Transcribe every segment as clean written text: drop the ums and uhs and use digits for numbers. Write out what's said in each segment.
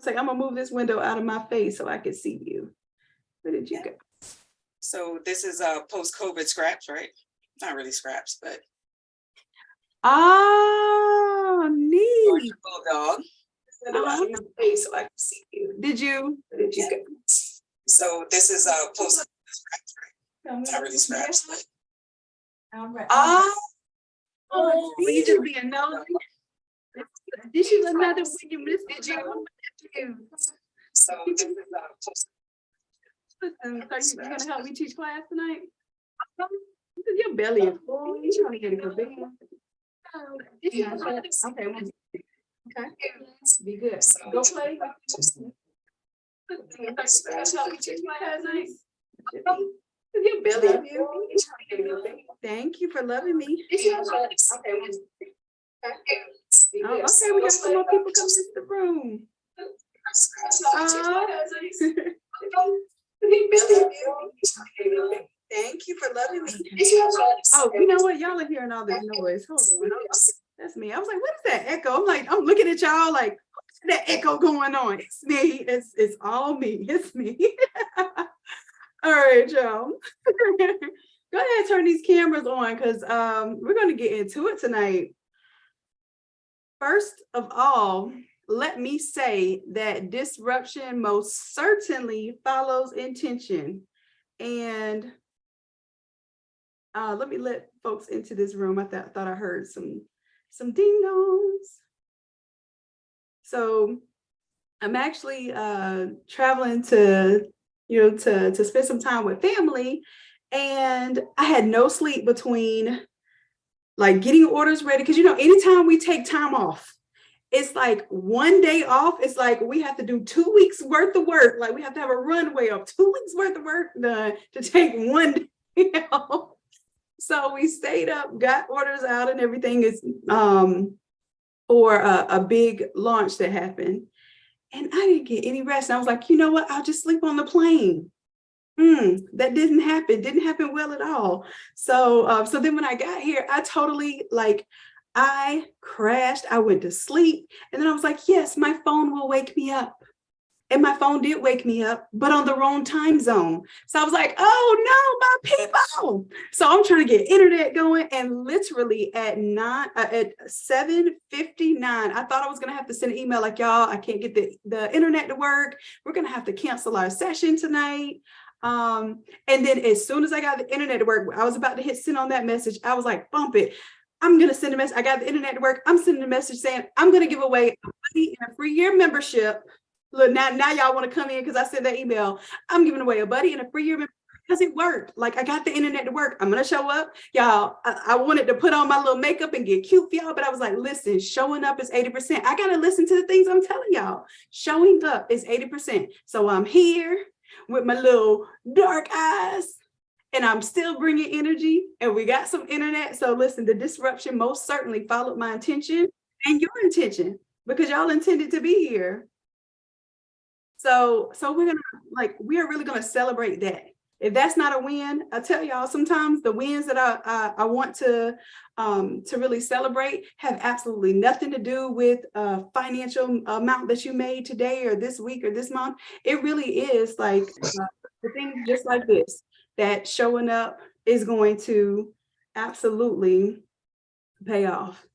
like, I'm gonna move this window out of my face so I can see you. Where did you go? So this is post-COVID scraps, right? Not really scraps, but Oh, neat. bulldog. Face so I can see you. Did you go? So this is post-COVID scraps, right? Not really scraps, but All right. Oh, you just being nosy. Did you another when you missed it? so this is post. Listen, so you're gonna help me teach class tonight? Your belly is full. You trying to get a good bed. Okay. Okay. Be good. Go play. Your belly. Thank you for loving me. Okay. Oh, okay, we got some more people coming into the room. Thank you for loving me. Oh, you know what? Y'all are hearing all this noise. Hold on. That's me. I was like, what is that echo? I'm looking at y'all like, what's that echo going on? It's me. It's all me. It's me. All right, y'all. Go ahead, turn these cameras on because we're going to get into it tonight. First of all, let me say that disruption most certainly follows intention. And let me let folks into this room. I thought I heard some ding dongs. So I'm actually traveling to spend some time with family, and I had no sleep between like getting orders ready, because anytime we take time off, it's like one day off. It's like we have to do 2 weeks worth of work. Like we have to have a runway of 2 weeks worth of work done to take one day off. So we stayed up, got orders out, and everything is for a big launch that happened. And I didn't get any rest. And I was like, you know what? I'll just sleep on the plane. That didn't happen well at all. So then when I got here, I totally I crashed. I went to sleep. And then I was like, yes, my phone will wake me up. And my phone did wake me up, but on the wrong time zone. So I was like, oh no, my people. So I'm trying to get internet going. And literally at 7:59, I thought I was going to have to send an email like, y'all, I can't get the internet to work. We're going to have to cancel our session tonight. And then as soon as I got the internet to work, I was about to hit send on that message. I was like, bump it. I'm going to send a message. I got the internet to work. I'm sending a message saying, I'm going to give away a buddy and a free year membership. Look, now y'all want to come in because I sent that email. I'm giving away a buddy and a free year membership because it worked. Like I got the internet to work. I'm going to show up. Y'all, I wanted to put on my little makeup and get cute for y'all, but I was like, listen, showing up is 80%. I got to listen to the things I'm telling y'all. Showing up is 80%. So I'm here with my little dark eyes, and I'm still bringing energy, and we got some internet. So listen, the disruption most certainly followed my intention and your intention, because y'all intended to be here. So we are really gonna celebrate that. If that's not a win, I tell y'all, sometimes the wins that I want to really celebrate have absolutely nothing to do with financial amount that you made today or this week or this month. It really is like the things just like this, that showing up is going to absolutely pay off.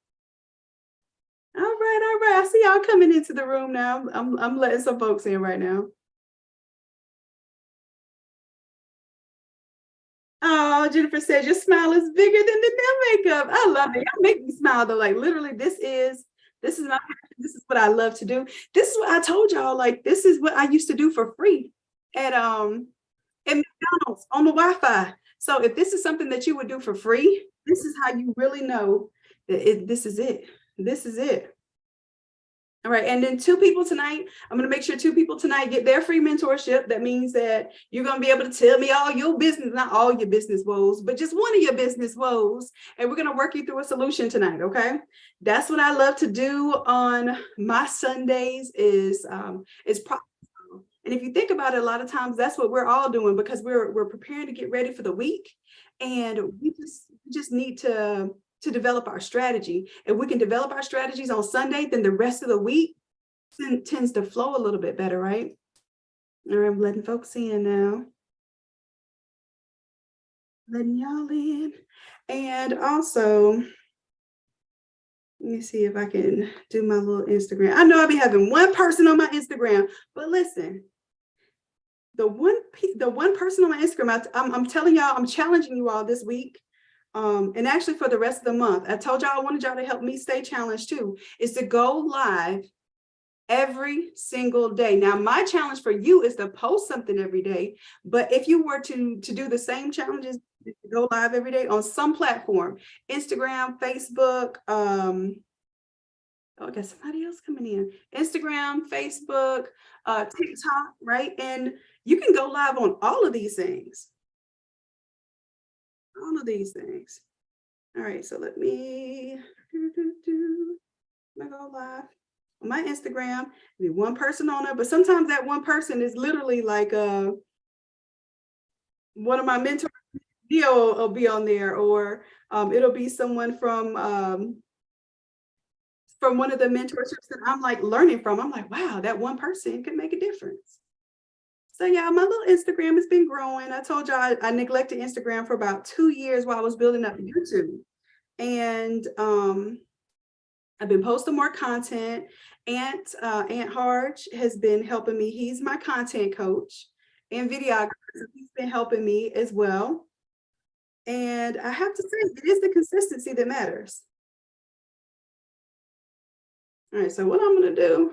All right. I see y'all coming into the room now. I'm letting some folks in right now. Oh, Jennifer says your smile is bigger than the nail makeup. I love it. Y'all make me smile though. Like literally, this is my passion. This is what I love to do. This is what I told y'all. Like this is what I used to do for free at McDonald's on the Wi-Fi. So if this is something that you would do for free, this is how you really know that this is it. This is it. All right. And then 2 people tonight, I'm going to make sure 2 people tonight get their free mentorship. That means that you're going to be able to tell me all your business, not all your business woes, but just one of your business woes. And we're going to work you through a solution tonight. Okay. That's what I love to do on my Sundays is problem. And if you think about it, a lot of times that's what we're all doing, because we're preparing to get ready for the week. And we just need to develop our strategy. If we can develop our strategies on Sunday, then the rest of the week, tends to flow a little bit better, right? All right, I'm letting folks in now. Letting y'all in. And also, let me see if I can do my little Instagram. I know I'll be having one person on my Instagram, but listen, the one person on my Instagram, I'm telling y'all, I'm challenging you all this week. And actually for the rest of the month, I told y'all I wanted y'all to help me stay challenged too, is to go live every single day. Now, my challenge for you is to post something every day. But if you were to do the same challenges, go live every day on some platform, Instagram, Facebook, oh, I got somebody else coming in, Instagram, Facebook, TikTok, right? And you can go live on all of these things. All of these things. All right, so let me go live on my Instagram. Be one person on it, but sometimes that one person is literally like one of my mentors. Will be on there, or it'll be someone from one of the mentorships that I'm like learning from. I'm like, wow, that one person can make a difference. So yeah, my little Instagram has been growing. I told y'all I neglected Instagram for about 2 years while I was building up YouTube. And I've been posting more content. Aunt Harge has been helping me. He's my content coach and videographer. He's been helping me as well. And I have to say, it is the consistency that matters. All right, so what I'm going to do,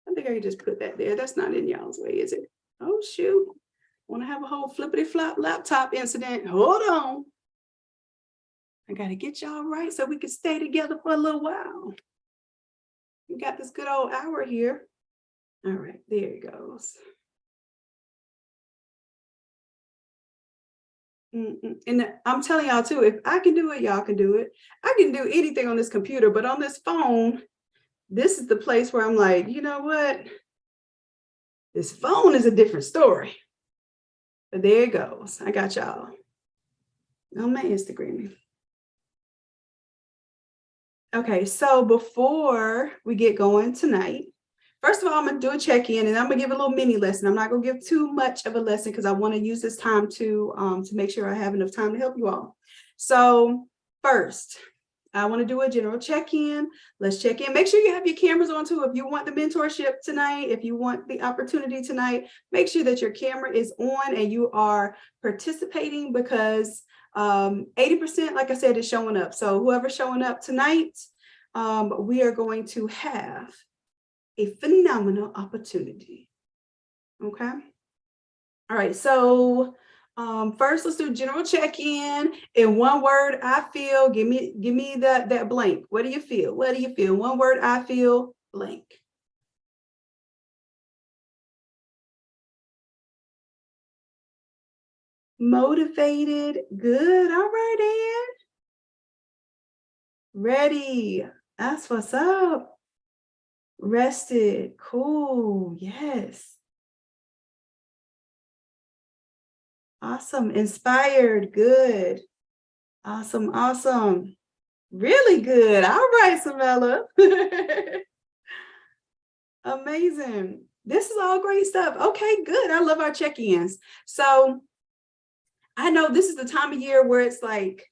I think I can just put that there. That's not in y'all's way, is it? Oh, shoot. Want to have a whole flippity flop laptop incident. Hold on. I got to get y'all right so we can stay together for a little while. We got this good old hour here. All right, there it goes. And I'm telling y'all too, if I can do it, y'all can do it. I can do anything on this computer, but on this phone, this is the place where I'm like, you know what? This phone is a different story. But there it goes. I got y'all on my Instagram. Okay, so before we get going tonight, first of all, I'm going to do a check-in and I'm going to give a little mini lesson. I'm not going to give too much of a lesson because I want to use this time to make sure I have enough time to help you all. So first, I want to do a general check-in. Let's check in. Make sure you have your cameras on too. If you want the mentorship tonight, if you want the opportunity tonight, make sure that your camera is on and you are participating because 80%, like I said, is showing up. So whoever's showing up tonight, we are going to have a phenomenal opportunity. Okay. All right. So first, let's do general check-in. In one word, I feel. Give me that blank. What do you feel? What do you feel? One word, I feel, blank. Motivated. Good. All right, Ann. Ready. That's what's up. Rested. Cool. Yes. Awesome. Inspired. Good. Awesome. Awesome. Really good. All right, Samela. Amazing. This is all great stuff. Okay, good. I love our check-ins. So I know this is the time of year where it's like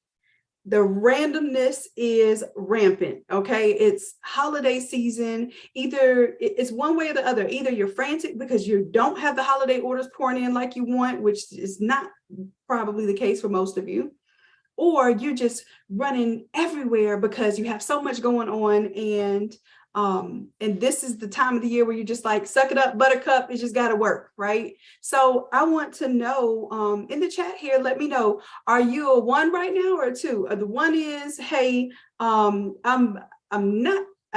the randomness is rampant. Okay, it's holiday season. Either it's one way or the other. Either you're frantic because you don't have the holiday orders pouring in like you want, which is not probably the case for most of you, or you're just running everywhere because you have so much going on, and this is the time of the year where you're just like, suck it up, buttercup, it just got to work, right? So I want to know in the chat here, let me know, are you a 1 right now or a 2? The 1 is, hey, I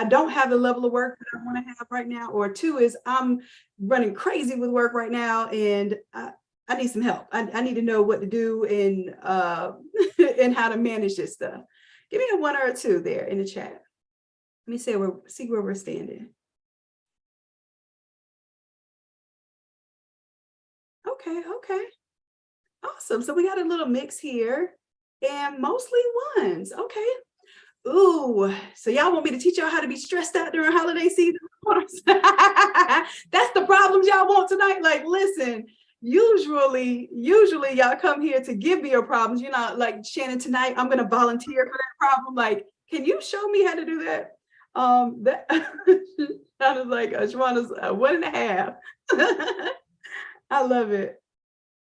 don't have the level of work that I want to have right now, or 2 is I'm running crazy with work right now and I need some help. I need to know what to do and and how to manage this stuff. Give me a 1 or a 2 there in the chat. Let me see where we're standing. Okay. Awesome. So we got a little mix here and mostly 1s. Okay. Ooh, so y'all want me to teach y'all how to be stressed out during holiday season? That's the problems y'all want tonight. Like, listen, usually y'all come here to give me your problems. You're not like, Shannon, tonight I'm going to volunteer for that problem. Like, can you show me how to do that? That Shauna's like, Shauna's 1.5. I love it.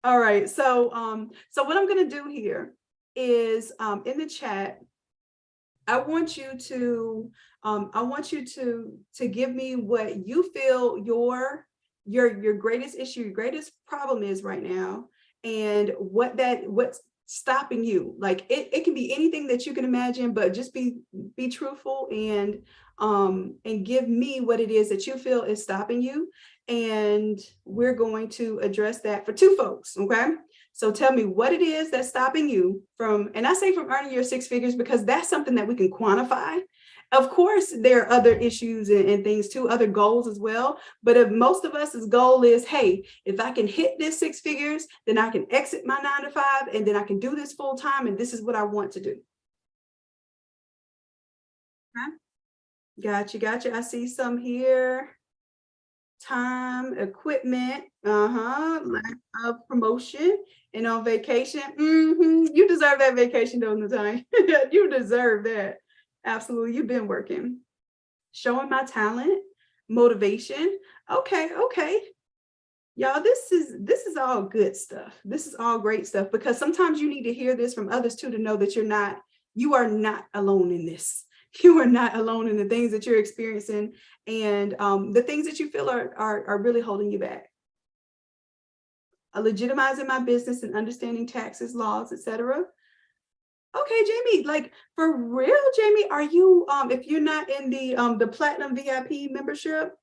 All right. So, so what I'm going to do here is, in the chat, I want you to give me what you feel your greatest issue, your greatest problem is right now, and what's stopping you. Like, it can be anything that you can imagine, but just be truthful and give me what it is that you feel is stopping you. And we're going to address that for 2 folks. Okay. So tell me what it is that's stopping you from, and I say from earning your 6 figures, because that's something that we can quantify. Of course, there are other issues and things too, other goals as well. But if most of us' goal is, hey, if I can hit this 6 figures, then I can exit my 9 to 5, and then I can do this full time. And this is what I want to do. Okay. Gotcha. I see some here. Time, equipment, lack of promotion, and on vacation. You deserve that vacation during the time. You deserve that. Absolutely. You've been working. Showing my talent, motivation. Okay. Y'all, this is all good stuff. This is all great stuff, because sometimes you need to hear this from others too, to know that you are not alone in this. You are not alone in the things that you're experiencing, and the things that you feel are really holding you back. Legitimizing my business and understanding taxes, laws, etc. Okay, Jamie, like, for real, Jamie, are you, if you're not in the Platinum VIP membership,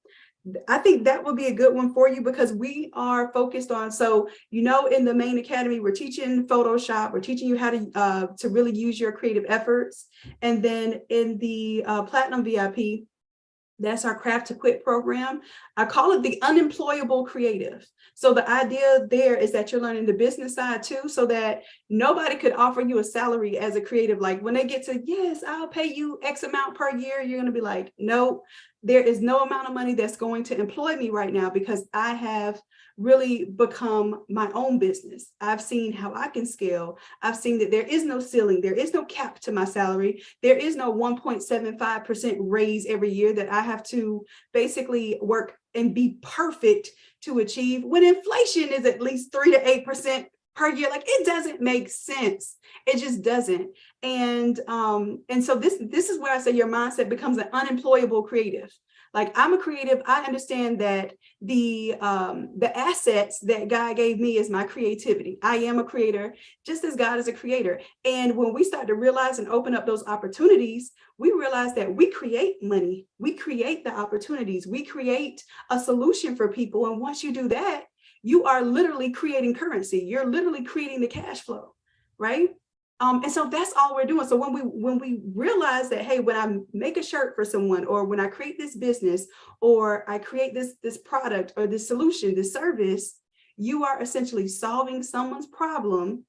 I think that would be a good one for you, because we are focused on, so, in the main academy, we're teaching Photoshop, we're teaching you how to really use your creative efforts. And then in the Platinum VIP, that's our Craft to Quit program. I call it the unemployable creative. So the idea there is that you're learning the business side too, so that nobody could offer you a salary as a creative. Like, when they get to, yes, I'll pay you X amount per year, you're going to be like, no, there is no amount of money that's going to employ me right now, because I have really become my own business. I've seen how I can scale. I've seen that there is no ceiling. There is no cap to my salary. There is no 1.75% raise every year that I have to basically work and be perfect to achieve, when inflation is at least 3 to 8% per year. Like, it doesn't make sense. It just doesn't. And so this is where I say your mindset becomes an unemployable creative. Like, I'm a creative. I understand that the assets that God gave me is my creativity. I am a creator, just as God is a creator. And when we start to realize and open up those opportunities, we realize that we create money. We create the opportunities. We create a solution for people. And once you do that, you are literally creating currency. You're literally creating the cash flow, right? And so that's all we're doing. So when we realize that, hey, when I make a shirt for someone, or when I create this business, or I create this product, or this solution, this service, you are essentially solving someone's problem.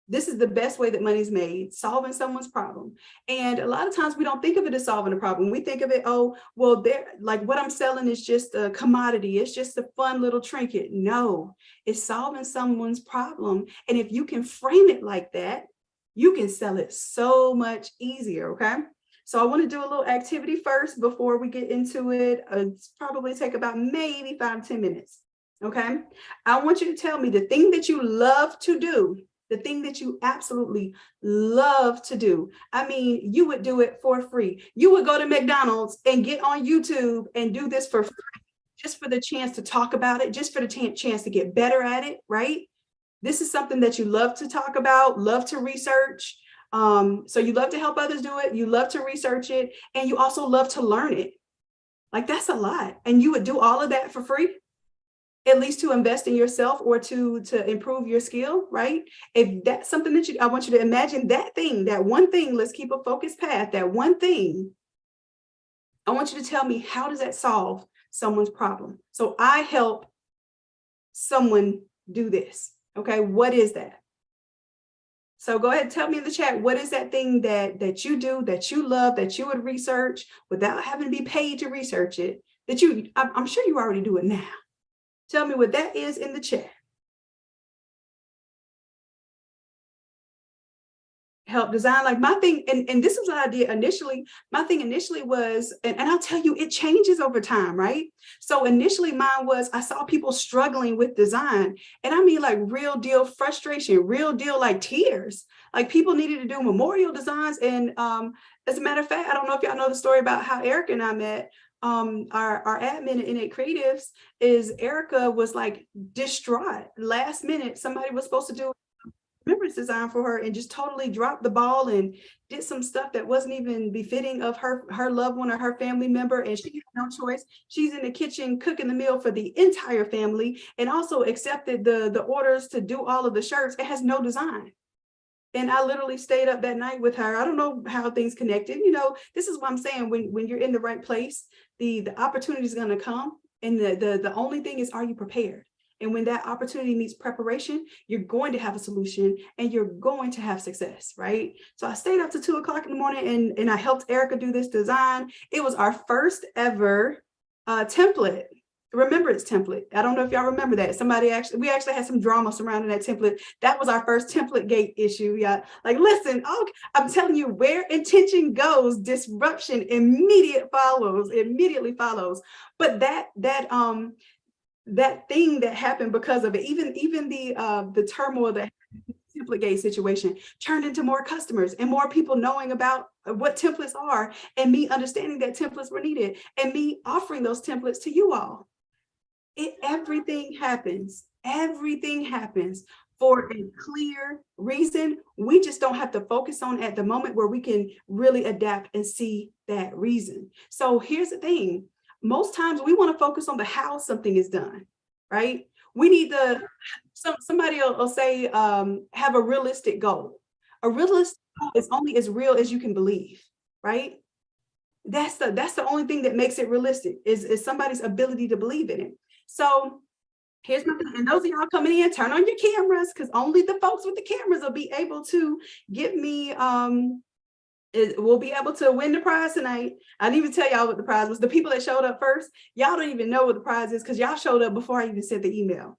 This is the best way that money's made, solving someone's problem. And a lot of times we don't think of it as solving a problem. We think of it, oh, well, like, what I'm selling is just a commodity. It's just a fun little trinket. No, it's solving someone's problem. And if you can frame it like that, you can sell it so much easier. Okay. So I want to do a little activity first before we get into it. It's probably take about maybe 5-10 minutes. Okay. I want you to tell me the thing that you love to do, the thing that you absolutely love to do. I mean, you would do it for free. You would go to McDonald's and get on YouTube and do this for free, just for the chance to talk about it, just for the chance to get better at it, right? This is something that you love to talk about, love to research. So you love to help others do it. You love to research it. And you also love to learn it. Like, that's a lot. And you would do all of that for free, at least to invest in yourself, or to improve your skill, right? If that's something that I want you to imagine that thing, that one thing, let's keep a focused path, that one thing. I want you to tell me, how does that solve someone's problem? So I help someone do this. Okay, what is that? So go ahead, tell me in the chat, what is that thing that you do, that you love, that you would research without having to be paid to research it, that I'm sure you already do it now. Tell me what that is in the chat. Help design, like my thing, and this was an idea initially. My thing initially was, and I'll tell you, it changes over time, right? So initially mine was, I saw people struggling with design, and I mean like real deal frustration, real deal like tears. Like people needed to do memorial designs. And as a matter of fact, I don't know if y'all know the story about how Erica and I met. Our admin at Innate Creatives is Erica was like distraught. Last minute, somebody was supposed to do remembrance design for her and just totally dropped the ball and did some stuff that wasn't even befitting of her loved one or her family member. And she had no choice. She's in the kitchen cooking the meal for the entire family, and also accepted the orders to do all of the shirts. It has no design. And I literally stayed up that night with her. I don't know how things connected. You know, this is what I'm saying. When you're in the right place, the opportunity is going to come. And the only thing is, are you prepared? And when that opportunity meets preparation, you're going to have a solution and you're going to have success, right? So I stayed up to 2 o'clock in the morning and I helped Erica do this design. It was our first ever template, remembrance template. I don't know if y'all remember that. We actually had some drama surrounding that template. That was our first template gate issue. Yeah, like listen, I'm telling you, where intention goes, disruption immediately follows. But that thing that happened because of it, even the turmoil that template gate situation turned into more customers and more people knowing about what templates are, and me understanding that templates were needed and me offering those templates to you all. Everything happens for a clear reason. We just don't have to focus on at the moment where we can really adapt and see that reason. So here's the thing. Most times we want to focus on the how something is done, right? We need somebody will say, have a realistic goal. A realistic goal is only as real as you can believe, right? That's the only thing that makes it realistic is somebody's ability to believe in it. So here's my thing, and those of y'all coming in, turn on your cameras, because only the folks with the cameras will be able to give me we'll be able to win the prize tonight. I didn't even tell y'all what the prize was. The people that showed up first, y'all don't even know what the prize is because y'all showed up before I even sent the email.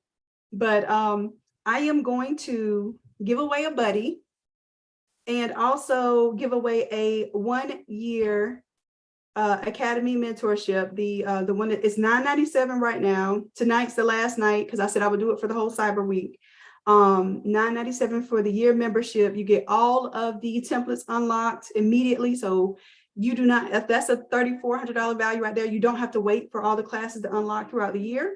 But I am going to give away a buddy and also give away a 1-year Academy mentorship. The one that is $9.97 right now. Tonight's the last night because I said I would do it for the whole Cyber Week. $9.97 for the year membership. You get all of the templates unlocked immediately. So you do not, if that's a $3,400 value right there, you don't have to wait for all the classes to unlock throughout the year.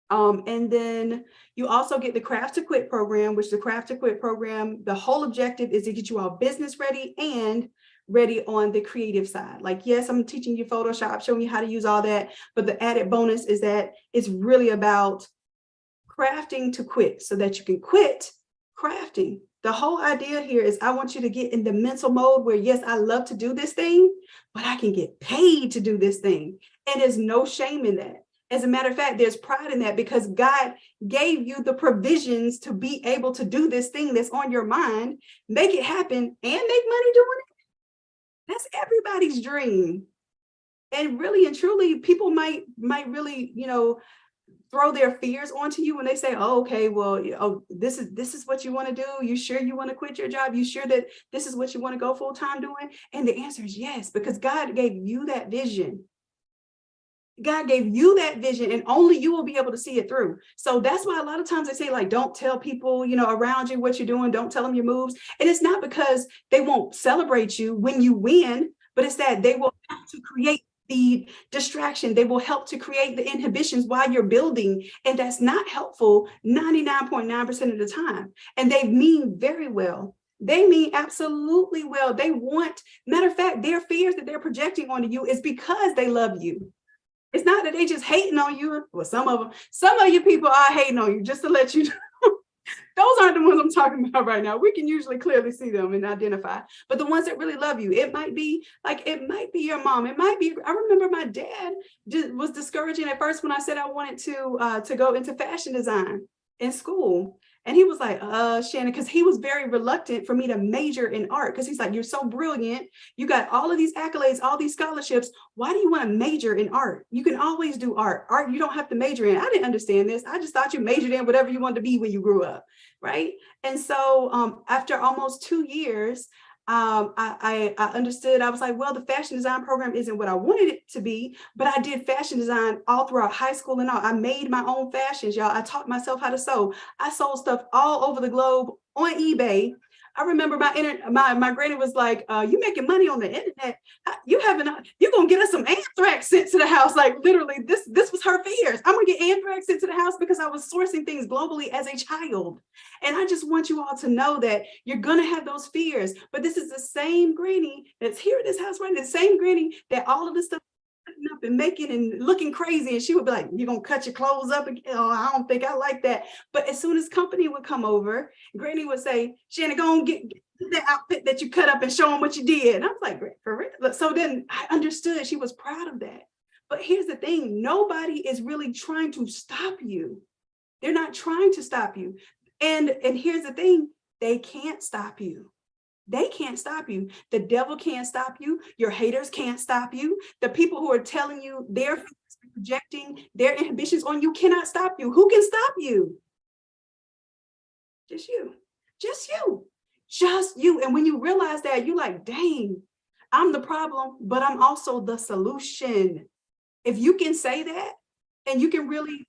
And then you also get the Craft to Quit program, which the Craft to Quit program, the whole objective is to get you all business ready and ready on the creative side. Like, yes, I'm teaching you Photoshop, showing you how to use all that, but the added bonus is that it's really about crafting to quit so that you can quit crafting. The whole idea here is I want you to get in the mental mode where, yes, I love to do this thing, but I can get paid to do this thing. And there's no shame in that. As a matter of fact, there's pride in that because God gave you the provisions to be able to do this thing that's on your mind, make it happen, and make money doing it. That's everybody's dream. And really and truly, people might really, throw their fears onto you when they say, oh, okay, well, this is what you want to do. You sure you want to quit your job? You sure that this is what you want to go full time doing? And the answer is yes, because God gave you that vision. God gave you that vision and only you will be able to see it through. So that's why a lot of times they say, like, don't tell people, around you what you're doing. Don't tell them your moves. And it's not because they won't celebrate you when you win, but it's that they will have to create the distraction. They will help to create the inhibitions while you're building. And that's not helpful 99.9% of the time. And they mean very well. They mean absolutely well. They want, matter of fact, their fears that they're projecting onto you is because they love you. It's not that they just hating on you. Well, some of you people are hating on you, just to let you know. Those aren't the ones I'm talking about right now. We can usually clearly see them and identify. But the ones that really love you, it might be your mom. It might be, I remember my dad was discouraging at first when I said I wanted to go into fashion design in school. And he was like, Shannon, because he was very reluctant for me to major in art. Because he's like, you're so brilliant. You got all of these accolades, all these scholarships. Why do you want to major in art? You can always do art. Art, you don't have to major in. I didn't understand this. I just thought you majored in whatever you wanted to be when you grew up. Right. And so after almost 2 years, I understood. I was like, well, the fashion design program isn't what I wanted it to be, but I did fashion design all throughout high school and all. I made my own fashions, y'all. I taught myself how to sew. I sold stuff all over the globe on eBay. I remember my granny was like, you making money on the internet. You're gonna get us some anthrax sent to the house. Like literally, this was her fears. I'm gonna get anthrax sent to the house because I was sourcing things globally as a child. And I just want you all to know that you're gonna have those fears. But this is the same granny that's here in this house right now, the same granny that all of this stuff up and making and looking crazy, and she would be like, you're gonna cut your clothes up again? Oh, I don't think I like that. But as soon as company would come over, granny would say, Shannon, go and get that outfit that you cut up and show them what you did. And I was like, great, for real? So then I understood she was proud of that. But here's the thing, nobody is really trying to stop you. They're not trying to stop you. And here's the thing, they can't stop you. They can't stop you. The devil can't stop you. Your haters can't stop you. The people who are telling you they're projecting their inhibitions on you cannot stop you. Who can stop you? Just you. Just you. Just you. And when you realize that, you're like, dang, I'm the problem, but I'm also the solution. If you can say that and you can really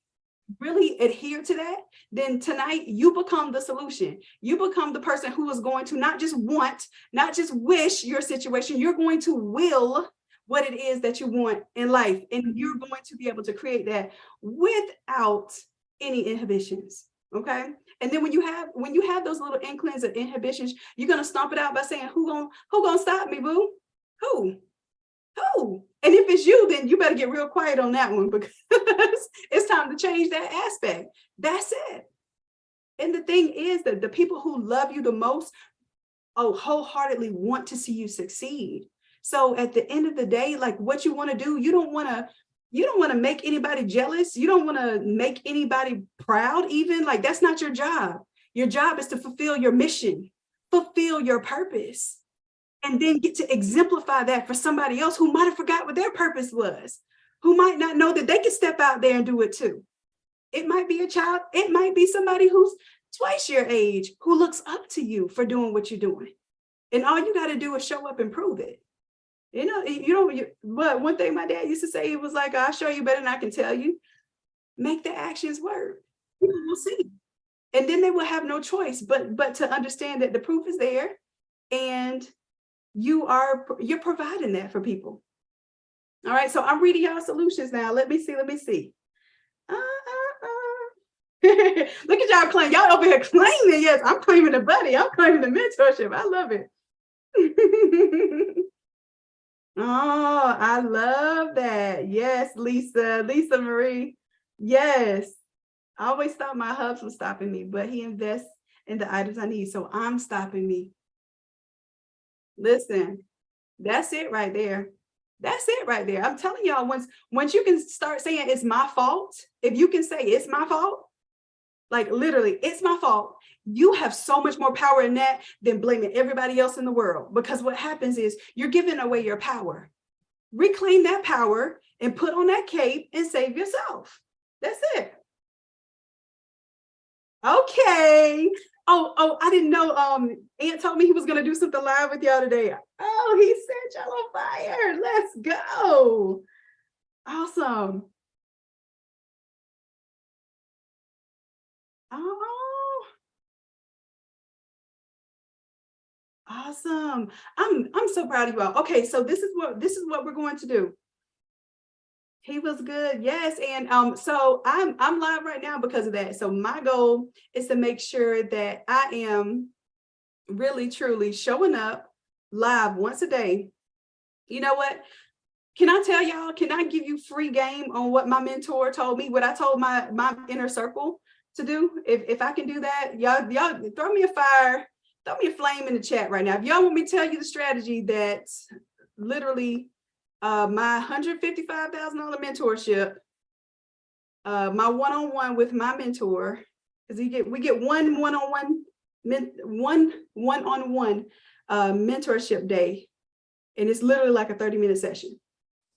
adhere to that, then tonight you become the solution. You become the person who is going to not just want, not just wish your situation, you're going to will what it is that you want in life. And you're going to be able to create that without any inhibitions. Okay. And then when you have those little inklings of inhibitions, you're going to stomp it out by saying, who gonna stop me, boo? Who? And if it's you, then you better get real quiet on that one, because it's time to change that aspect. That's it. And the thing is that the people who love you the most, wholeheartedly want to see you succeed. So at the end of the day, like what you want to do, you don't want to make anybody jealous. You don't want to make anybody proud even. Like that's not your job. Your job is to fulfill your mission, fulfill your purpose. And then get to exemplify that for somebody else who might have forgot what their purpose was, who might not know that they can step out there and do it too. It might be a child. It might be somebody who's twice your age who looks up to you for doing what you're doing. And all you got to do is show up and prove it. But one thing my dad used to say, he was like, I'll show you better than I can tell you. Make the actions work. We'll see. And then they will have no choice but to understand that the proof is there, and you're providing that for people. All right, so I'm reading y'all solutions now. Let me see. Look at y'all claiming. Y'all over here claiming. Yes, I'm claiming the buddy. I'm claiming the mentorship. I love it. Oh, I love that. Yes, Lisa Marie. Yes, I always thought my hubs was stopping me, but he invests in the items I need, so I'm stopping me. Listen, that's it right there. That's it right there. I'm telling y'all, once you can start saying it's my fault, if you can say it's my fault, like literally, it's my fault, you have so much more power in that than blaming everybody else in the world. Because what happens is you're giving away your power. Reclaim that power and put on that cape and save yourself. That's it. Okay. Oh, I didn't know. Aunt told me he was gonna do something live with y'all today. Oh, he set y'all on fire. Let's go. Awesome. Oh, awesome. I'm so proud of you all. Okay, so this is what we're going to do. He was good. Yes. And so I'm live right now because of that. So my goal is to make sure that I am really truly showing up live once a day. You know what? Can I tell y'all, can I give you free game on what my mentor told me, what I told my inner circle to do? If I can do that, y'all throw me a fire, throw me a flame in the chat right now. If y'all want me to tell you the strategy that literally my $155,000 mentorship, my one-on-one with my mentor, because we get one-on-one mentorship day, and it's literally like a 30-minute session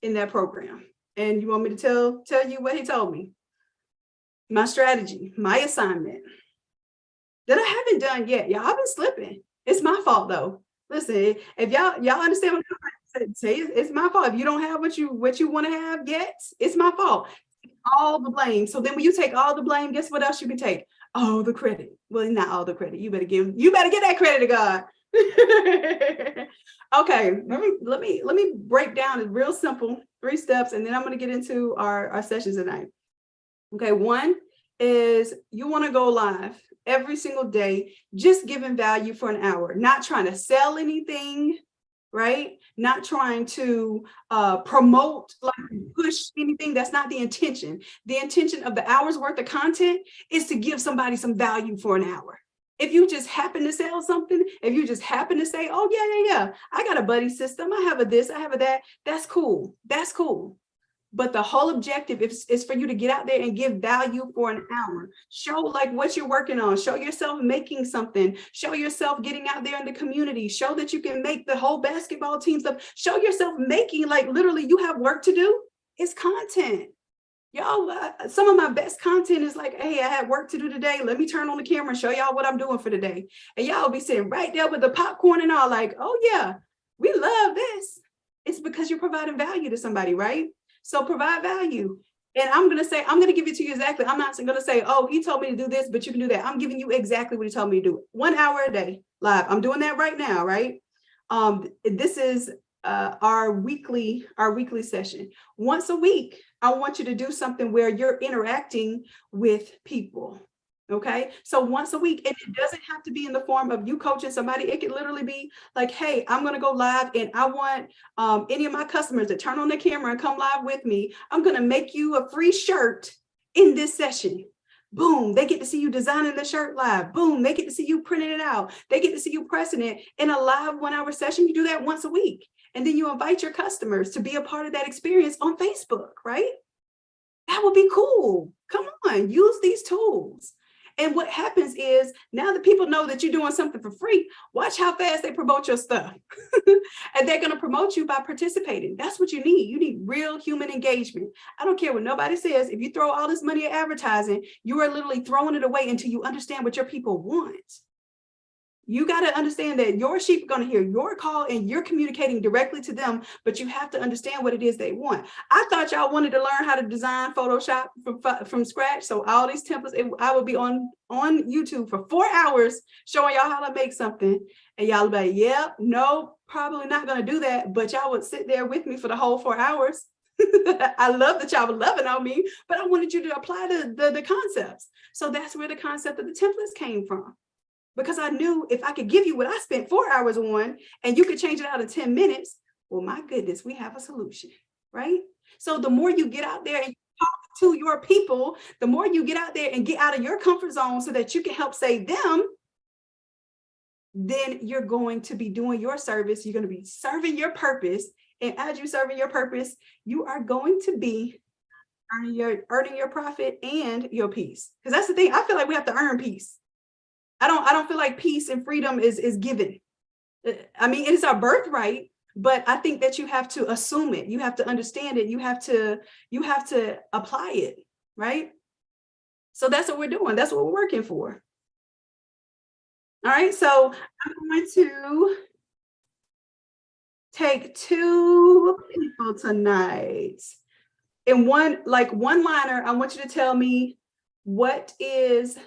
in that program. And you want me to tell you what he told me? My strategy, my assignment that I haven't done yet. Y'all, I've been slipping. It's my fault though. Listen, if y'all understand what I'm trying to say, it's my fault. If you don't have what you want to have yet, it's my fault. All the blame. So then when you take all the blame, guess what else you can take? All the credit. Well, not all the credit. You better give that credit to God. Okay, let me break down it real simple, 3 steps, and then I'm going to get into our sessions tonight. Okay, one is you want to go live every single day, just giving value for an hour, not trying to sell anything, right? Not trying to promote, like push anything. That's not the intention. The intention of the hour's worth of content is to give somebody some value for an hour. If you just happen to sell something, if you just happen to say, oh yeah, I got a buddy system, I have a this, I have a that, that's cool. That's cool. But the whole objective is for you to get out there and give value for an hour. Show like what you're working on. Show yourself making something. Show yourself getting out there in the community. Show that you can make the whole basketball team stuff. Show yourself making, like literally you have work to do. It's content. Y'all, some of my best content is like, hey, I had work to do today. Let me turn on the camera and show y'all what I'm doing for the day. And y'all be sitting right there with the popcorn and all like, oh yeah, we love this. It's because you're providing value to somebody, right? So provide value. And I'm going to give it to you exactly. I'm not going to say, oh, he told me to do this, but you can do that. I'm giving you exactly what he told me to do. 1 hour a day live. I'm doing that right now, right? This is our weekly session. Once a week, I want you to do something where you're interacting with people. Okay, so once a week, and it doesn't have to be in the form of you coaching somebody. It could literally be like, hey, I'm going to go live and I want any of my customers to turn on the camera and come live with me. I'm going to make you a free shirt in this session. Boom, they get to see you designing the shirt live. Boom, they get to see you printing it out. They get to see you pressing it in a live 1 hour session. You do that once a week. And then you invite your customers to be a part of that experience on Facebook, right? That would be cool. Come on, use these tools. And what happens is now that people know that you're doing something for free, watch how fast they promote your stuff. And they're going to promote you by participating. That's what you need. You need real human engagement. I don't care what nobody says. If you throw all this money at advertising, you are literally throwing it away until you understand what your people want. You got to understand that your sheep are going to hear your call and you're communicating directly to them, but you have to understand what it is they want. I thought y'all wanted to learn how to design Photoshop from scratch. So all these templates, I would be on YouTube for 4 hours showing y'all how to make something. And y'all would be like, yeah, no, probably not going to do that. But y'all would sit there with me for the whole 4 hours. I love that y'all were loving on me, but I wanted you to apply the concepts. So that's where the concept of the templates came from. Because I knew if I could give you what I spent 4 hours on and you could change it out in 10 minutes, well, my goodness, we have a solution, right? So the more you get out there and talk to your people, the more you get out there and get out of your comfort zone so that you can help save them, then you're going to be doing your service. You're going to be serving your purpose. And as you're serving your purpose, you are going to be earning your profit and your peace. Because that's the thing. I feel like we have to earn peace. I don't feel like peace and freedom is given. I mean, it is our birthright, but I think that you have to assume it. You have to understand it. You have to apply it, right? So that's what we're doing. That's what we're working for. All right. So I'm going to take 2 people tonight. In one liner, I want you to tell me what is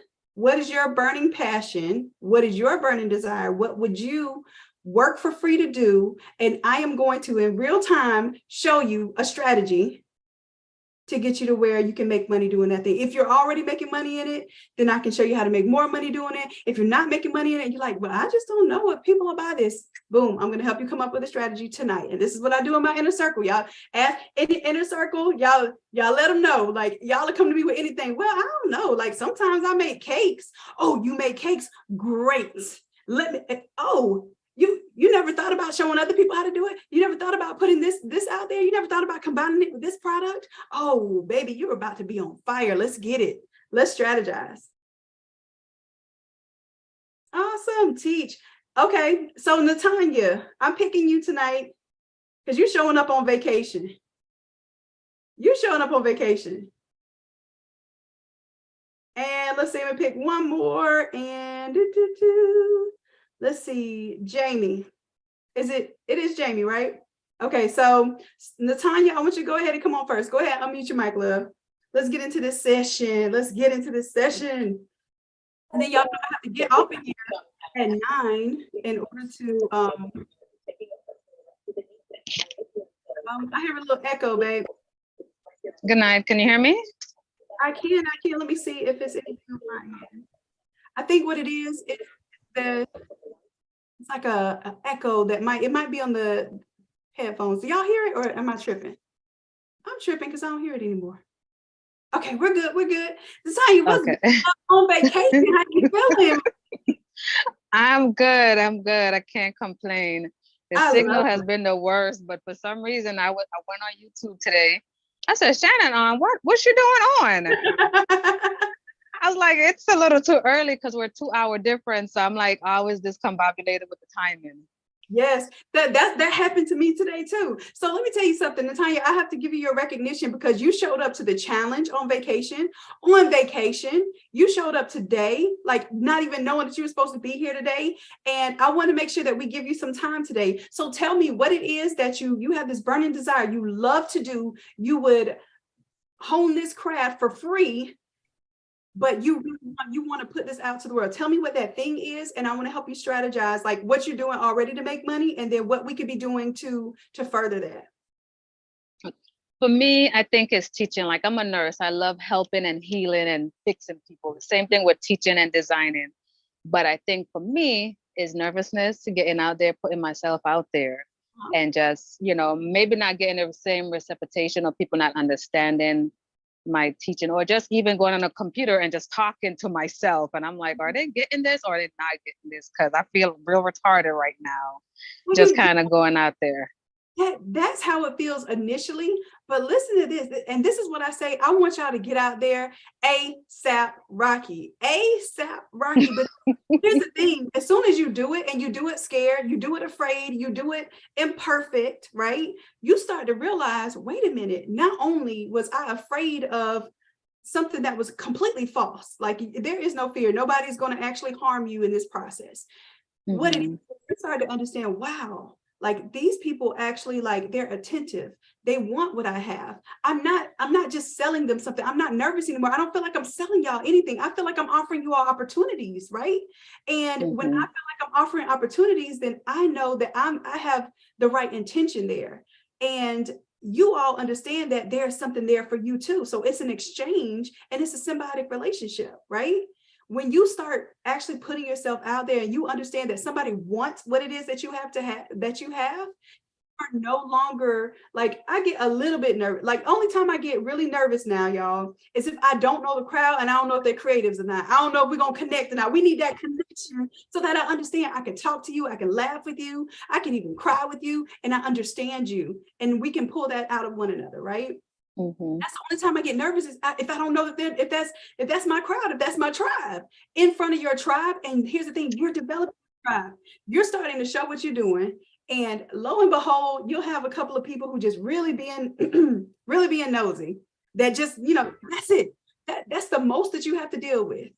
your burning passion? What is your burning desire? What would you work for free to do? And I am going to, in real time, show you a strategy to get you to where you can make money doing that thing. If you're already making money in it, then I can show you how to make more money doing it. If you're not making money in it, you're like, well, I just don't know what people will buy this. Boom, I'm going to help you come up with a strategy tonight. And this is what I do in my inner circle. Y'all ask any inner circle, y'all let them know. Like, y'all will come to me with anything. Well, I don't know. Like, sometimes I make cakes. Oh, you make cakes? Great. You never thought about showing other people how to do it? You never thought about putting this out there? You never thought about combining it with this product? Oh, baby, you're about to be on fire. Let's get it. Let's strategize. Awesome. Teach. Okay. So Natanya, I'm picking you tonight because you're showing up on vacation. You're showing up on vacation. And let's see, I'm gonna pick one more. And let's see, Jamie. It is Jamie, right? Okay, so Natanya, I want you to go ahead and come on first. Go ahead, unmute your mic, love. Let's get into this session. Let's get into this session. And then y'all know I have to get off of here at 9 in order to I hear a little echo, babe. Good night. Can you hear me? I can. Let me see if it's anything on my end. I think what it is, it's like a echo that might be on the headphones. Do y'all hear it, or am I tripping? I'm tripping because I don't hear it anymore. Okay, we're good. Natanya, what's Okay. on vacation? How you feeling? I'm good. I can't complain. The I signal love has been the worst, but for some reason I went on YouTube today. I said, Shanon, what's you doing on? I was like, it's a little too early because we're 2 hour difference. So I'm like always discombobulated with the timing. Yes, that happened to me today too. So let me tell you something, Natanya, I have to give you your recognition because you showed up to the challenge on vacation. On vacation, you showed up today, like not even knowing that you were supposed to be here today. And I want to make sure that we give you some time today. So tell me what it is that you have this burning desire you love to do. You would hone this craft for free, but you want to put this out to the world. Tell me what that thing is, and I want to help you strategize, like what you're doing already to make money, and then what we could be doing to further that. For me, I think it's teaching. Like I'm a nurse. I love helping and healing and fixing people. The same thing with teaching and designing. But I think for me is nervousness to getting out there, putting myself out there, and just, maybe not getting the same reception or people not understanding my teaching, or just even going on a computer and just talking to myself. And I'm like, are they getting this or are they not getting this? Because I feel real retarded right now, just kind of going out there. That's how it feels initially. But listen to this, and this is what I say. I want y'all to get out there ASAP Rocky. ASAP Rocky. But here's the thing, as soon as you do it, and you do it scared, you do it afraid, you do it imperfect, right? You start to realize, wait a minute, not only was I afraid of something that was completely false, like there is no fear, nobody's going to actually harm you in this process. Mm-hmm. What it is, you start to understand, wow, like these people actually, like, they're attentive. They want what I have. I'm not just selling them something. I'm not nervous anymore. I don't feel like I'm selling y'all anything. I feel like I'm offering you all opportunities, right? And when I feel like I'm offering opportunities, then I know that I have the right intention there. And you all understand that there's something there for you too. So it's an exchange and it's a symbiotic relationship, right? When you start actually putting yourself out there and you understand that somebody wants what it is that you have, you are no longer, like, I get a little bit nervous. Like, only time I get really nervous now, y'all, is if I don't know the crowd and I don't know if they're creatives or not. I don't know if we're going to connect or not. We need that connection so that I understand I can talk to you. I can laugh with you. I can even cry with you, and I understand you. And we can pull that out of one another, right? Mm-hmm. That's the only time I get nervous is if I don't know if that's my crowd, if that's my tribe, in front of your tribe. And here's the thing, you're developing a tribe. You're starting to show what you're doing. And lo and behold, you'll have a couple of people who just really being nosy, that just, that's it. That's the most that you have to deal with.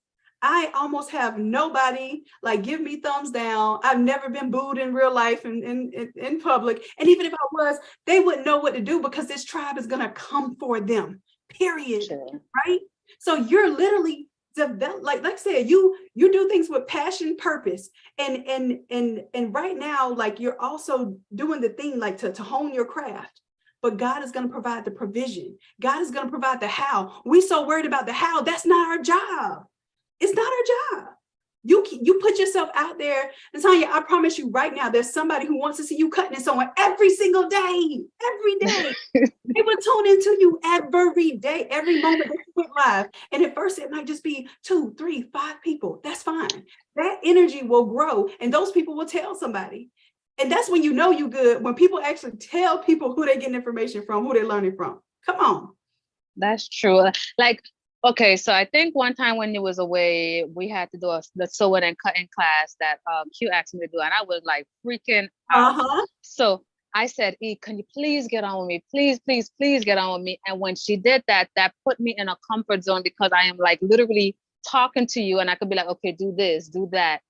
I almost have nobody like give me thumbs down. I've never been booed in real life in public. And even if I was, they wouldn't know what to do because this tribe is going to come for them, period. Sure. Right? So you're literally develop, like I said, you do things with passion, purpose. And right now, like, you're also doing the thing like to hone your craft. But God is going to provide the provision. God is going to provide the how. We so worried about the how. That's not our job. It's not our job. You put yourself out there, and Tanya, I promise you right now, there's somebody who wants to see you cutting it somewhere every single day, every day. They will tune into you every day, every moment that you went live. And at first it might just be 2, 3, 5 people. That's fine. That energy will grow, and those people will tell somebody. And that's when you know you good, when people actually tell people who they're getting information from, who they're learning from. Come on. That's true. Like, Okay, so I think one time when you was away, we had to do the sewing and cutting class that Q asked me to do, and I was like freaking out. Uh-huh. So I said, E, can you please get on with me? Please, please, please get on with me. And when she did that, that put me in a comfort zone because I am like literally talking to you and I could be like, okay, do this, do that.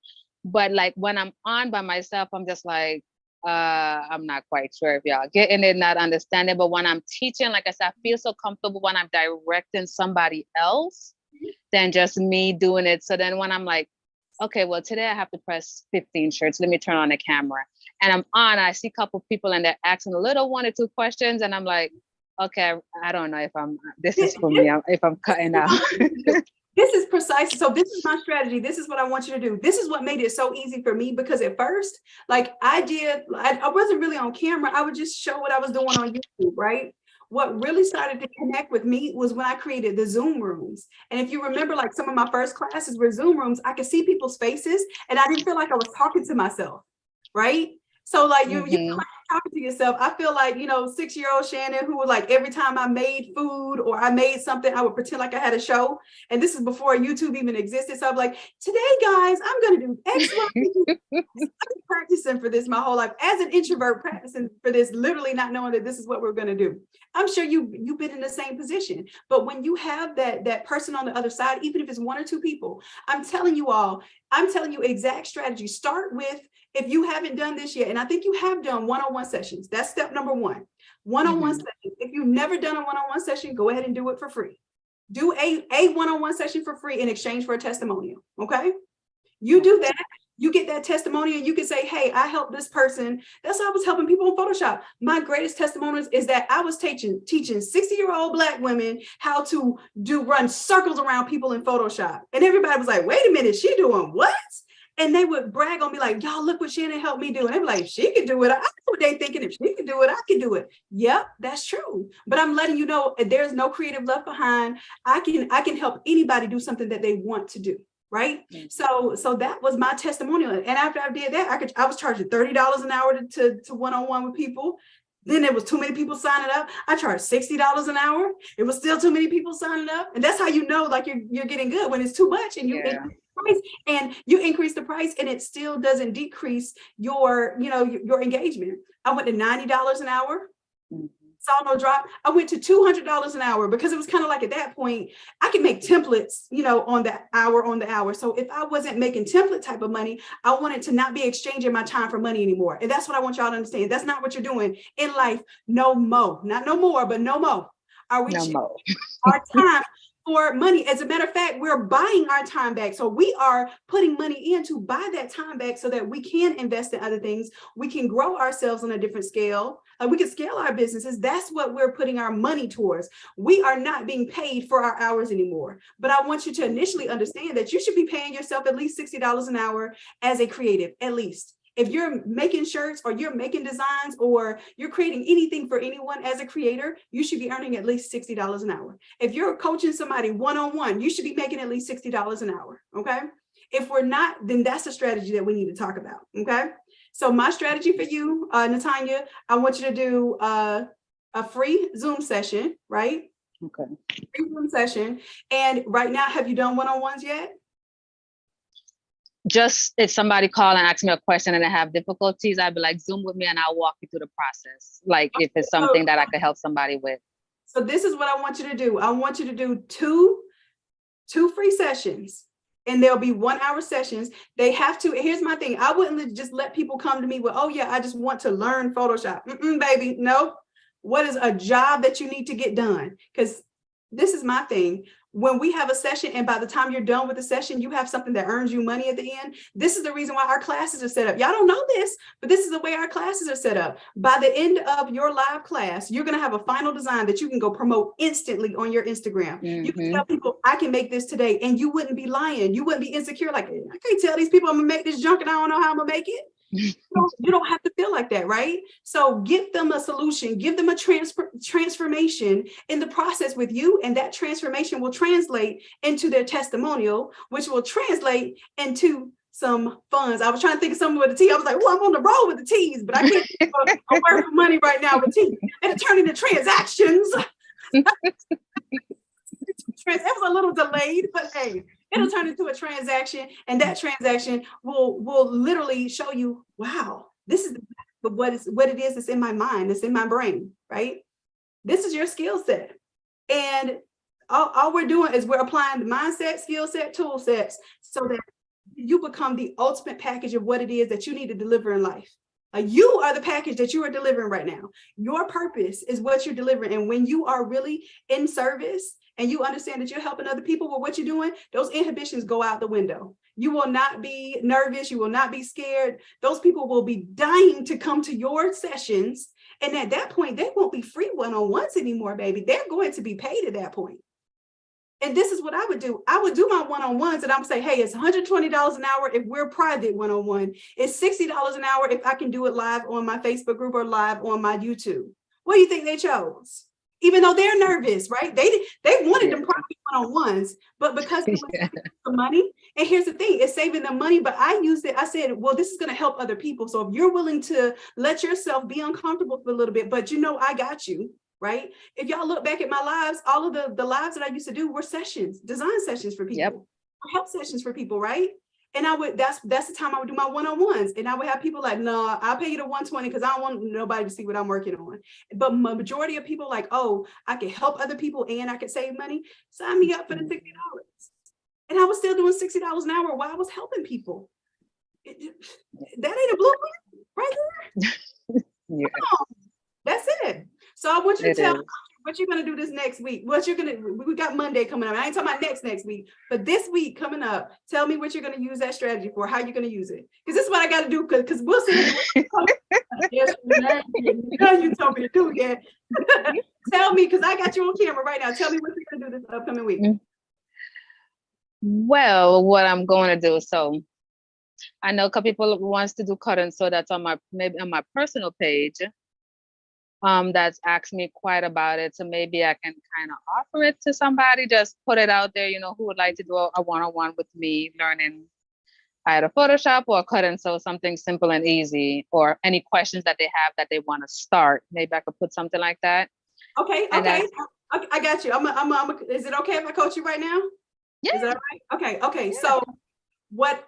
But like when I'm on by myself, I'm just like, I'm not quite sure if y'all getting it, not understanding. But when I'm teaching, like I said, I feel so comfortable when I'm directing somebody else than just me doing it. So then when I'm like, okay, well, today I have to press 15 shirts. Let me turn on the camera. And I'm on, I see a couple people and they're asking a little 1 or 2 questions. And I'm like, okay, I don't know if this is for me, if I'm cutting out. This is precise. So this is my strategy. This is what I want you to do. This is what made it so easy for me, because at first, like I wasn't really on camera. I would just show what I was doing on YouTube, right? What really started to connect with me was when I created the Zoom rooms. And if you remember, like some of my first classes were Zoom rooms, I could see people's faces and I didn't feel like I was talking to myself, right? So like you talking to yourself. I feel like, 6-year-old Shannon, who was like, every time I made food or I made something, I would pretend like I had a show. And this is before YouTube even existed. So I'm like, today, guys, I'm going to do X, Y, Z. I've been practicing for this my whole life as an introvert, practicing for this, literally not knowing that this is what we're going to do. I'm sure you've been in the same position. But when you have that person on the other side, even if it's 1 or 2 people, I'm telling you exact strategy. Start with, if you haven't done this yet, and I think you have done one-on-one sessions. That's step number 1. One-on-one session. If you've never done a one-on-one session, go ahead and do it for free. Do a one-on-one session for free in exchange for a testimonial. Okay. You do that. You get that testimonial and you can say, hey, I helped this person. That's why I was helping people in Photoshop. My greatest testimonials is that I was teaching 60-year-old Black women how to run circles around people in Photoshop. And everybody was like, wait a minute, she doing what? And they would brag on me like, y'all, look what Shannon helped me do. And they'd be like, she could do it. I know what they thinking. If she could do it, I can do it. Yep, that's true. But I'm letting you know, there's no creative left behind. I can help anybody do something that they want to do. Right. So that was my testimonial. And after I did that, I was charging $30 an hour to one-on-one with people. Then there was too many people signing up. I charged $60 an hour. It was still too many people signing up. And that's how you know, like you're getting good, when it's too much and you increase the price, and you increase the price and it still doesn't decrease your engagement. I went to $90 an hour. Saw no drop. I went to $200 an hour because it was kind of like, at that point, I could make templates, on the hour. So if I wasn't making template type of money, I wanted to not be exchanging my time for money anymore. And that's what I want y'all to understand. That's not what you're doing in life. No more, not no more, but no more. Are we our time for money? As a matter of fact, we're buying our time back. So we are putting money in to buy that time back so that we can invest in other things. We can grow ourselves on a different scale. We can scale our businesses. That's what we're putting our money towards. We are not being paid for our hours anymore. But I want you to initially understand that you should be paying yourself at least $60 an hour as a creative, at least. If you're making shirts or you're making designs or you're creating anything for anyone as a creator, you should be earning at least $60 an hour. If you're coaching somebody one-on-one, you should be making at least $60 an hour. Okay. If we're not, then that's a strategy that we need to talk about. Okay. So my strategy for you, Natanya, I want you to do a free Zoom session, right? Okay. Free Zoom session. And right now, have you done one-on-ones yet? Just if somebody call and ask me a question and I have difficulties, I'd be like, Zoom with me and I'll walk you through the process. Like if it's something that I could help somebody with. So this is what I want you to do. I want you to do two free sessions. And there'll be 1-hour sessions. They have to, here's my thing. I wouldn't just let people come to me with, oh yeah, I just want to learn Photoshop. Baby, no. What is a job that you need to get done? Because this is my thing. When we have a session and by the time you're done with the session, you have something that earns you money at the end. This is the reason why our classes are set up. Y'all don't know this, but this is the way our classes are set up. By the end of your live class, you're going to have a final design that you can go promote instantly on your Instagram. You can tell people, I can make this today, and you wouldn't be lying. You wouldn't be insecure. Like, I can't tell these people I'm going to make this junk and I don't know how I'm going to make it. You don't have to feel like that, right? So give them a solution, give them a transformation in the process with you, and that transformation will translate into their testimonial, which will translate into some funds. I was trying to think of something with a T. I was like, well, I'm on the roll with the T's, but I can't think of a word for money right now with T. And it turned into transactions. it was a little delayed, but hey, it'll turn into a transaction, and that transaction will literally show you, wow, this is what it is that's in my mind, that's in my brain, right? This is your skill set. And all we're doing is we're applying the mindset, skill set, tool sets so that you become the ultimate package of what it is that you need to deliver in life. You are the package that you are delivering right now. Your purpose is what you're delivering. And when you are really in service and you understand that you're helping other people with what you're doing, those inhibitions go out the window. You will not be nervous. You will not be scared. Those people will be dying to come to your sessions. And at that point, they won't be free one-on-ones anymore, baby. They're going to be paid at that point. And this is what I would do. I would do my one-on-ones and I'm say, hey, it's $120 an hour if we're private one-on-one. It's $60 an hour if I can do it live on my Facebook group or live on my YouTube. What do you think they chose? Even though they're nervous, right? They wanted them private one-on-ones, but because it was saving the money, and here's the thing, it's saving them money, but I used it, I said, well, this is going to help other people. So if you're willing to let yourself be uncomfortable for a little bit, but you know, I got you. Right? If y'all look back at my lives, all of the lives that I used to do were sessions, design sessions for people, help sessions for people, right? And I would, that's the time I would do my one-on-ones. And I would have people like, no, I'll pay you the 120 because I don't want nobody to see what I'm working on. But majority of people like, oh, I can help other people and I can save money. Sign me up for the $60. And I was still doing $60 an hour while I was helping people. That ain't a blueprint right there. Yeah. That's it. So I want you to tell me what you're going to do this next week. We got Monday coming up. I ain't talking about next week, but this week coming up, tell me what you're going to use that strategy for, how you're going to use it. Because this is what I got to do, because we'll see. Yes, you told me to do it. Tell me, because I got you on camera right now. Tell me what you're going to do this upcoming week. Well, what I'm going to do, so I know a couple people wants to do cut and sew. That's on my personal page. That's asked me quite about it. So maybe I can kind of offer it to somebody, just put it out there, you know, who would like to do a one-on-one with me, learning either Photoshop or cut and sew, something simple and easy, or any questions that they have that they want to start. Maybe I could put something like that. Okay. I got you. Is it okay if I coach you right now? Yeah. Is that right? Okay. Yeah. So what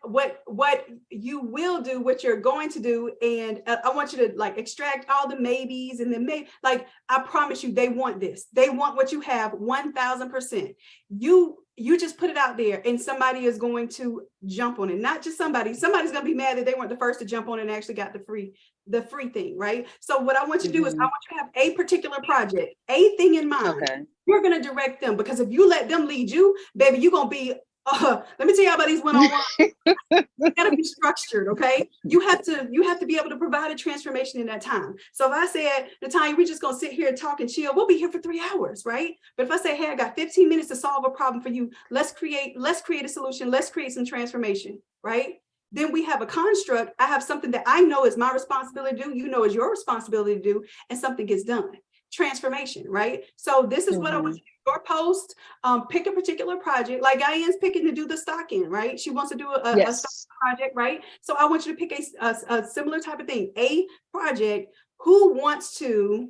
you will do, what you're going to do, and I want you to like extract all the maybes and the like, I promise you, they want this. They want what you have 1000%. You just put it out there and somebody is going to jump on it. Not just somebody's going to be mad that they weren't the first to jump on it and actually got the free thing, right? So what I want you to do is I want you to have a particular project, a thing in mind. Okay. You're going to direct them, because if you let them lead you, baby, you're going to be let me tell you about these one-on-ones. You gotta be structured, okay? You have to be able to provide a transformation in that time. So if I said, Natanya, we're just gonna sit here and talk and chill, we'll be here for 3 hours, right? But if I say, hey, I got 15 minutes to solve a problem for you, let's create a solution, let's create some transformation, right? Then we have a construct. I have something that I know is my responsibility to do, you know is your responsibility to do, and something gets done. Transformation, right? So this is what I want you to do. Your post, pick a particular project, like Diane's picking to do the stocking, right? She wants to do a stock project, right? So I want you to pick a similar type of thing, a project. Who wants to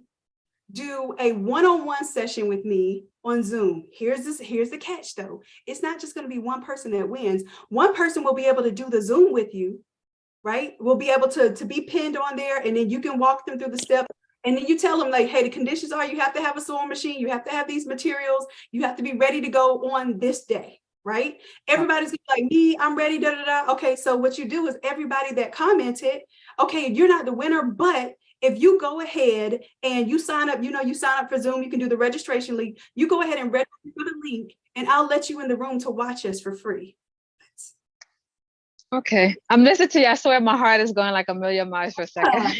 do a one-on-one session with me on Zoom? Here's the catch though. It's not just going to be one person that wins. One person will be able to do the Zoom with you, right? We'll be able to be pinned on there, and then you can walk them through the steps. And then you tell them like, hey, the conditions are you have to have a sewing machine, you have to have these materials, you have to be ready to go on this day, right? Everybody's like, me, I'm ready, da, da, da. Okay, so what you do is everybody that commented, okay, you're not the winner, but if you go ahead and you sign up, you sign up for Zoom, you can do the registration link, you go ahead and register for the link, and I'll let you in the room to watch us for free. Okay, I'm listening to you. I swear my heart is going like a million miles for a second.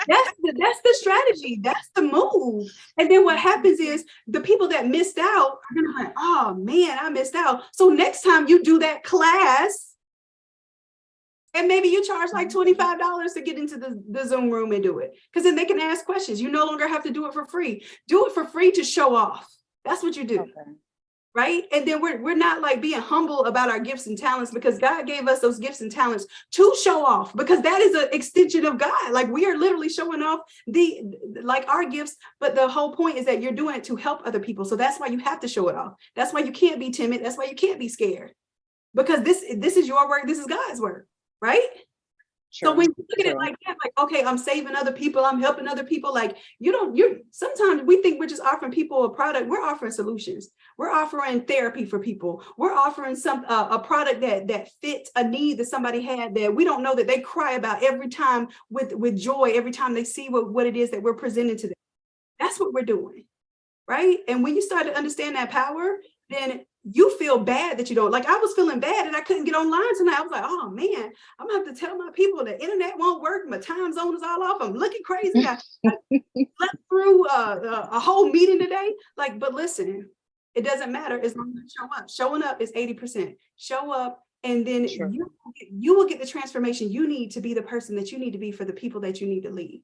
That's it. That's the strategy. That's the move. And then what happens is the people that missed out are gonna be like, oh man, I missed out. So next time you do that class, and maybe you charge like $25 to get into the Zoom room and do it, because then they can ask questions. You no longer have to do it for free. Do it for free to show off. That's what you do. Okay. right? And then we're not like being humble about our gifts and talents, because God gave us those gifts and talents to show off, because that is an extension of God. Like we are literally showing off like our gifts, but the whole point is that you're doing it to help other people. So that's why you have to show it off. That's why you can't be timid. That's why you can't be scared, because this is your work. This is God's work, right? So when you look at it like that, like, okay, I'm saving other people, I'm helping other people, like you're sometimes we think we're just offering people a product. We're offering solutions. We're offering therapy for people. We're offering a product that fits a need that somebody had that we don't know that they cry about every time with joy, every time they see what it is that we're presenting to them. That's what we're doing, right? And when you start to understand that power, then you feel bad that you don't. Like I was feeling bad and I couldn't get online tonight. I was like, oh man, I'm gonna have to tell my people the internet won't work. My time zone is all off. I'm looking crazy. I slept through a whole meeting today. Like, but listen, it doesn't matter as long as you show up. Showing up is 80%. Show up, and then you will get the transformation you need to be the person that you need to be for the people that you need to lead.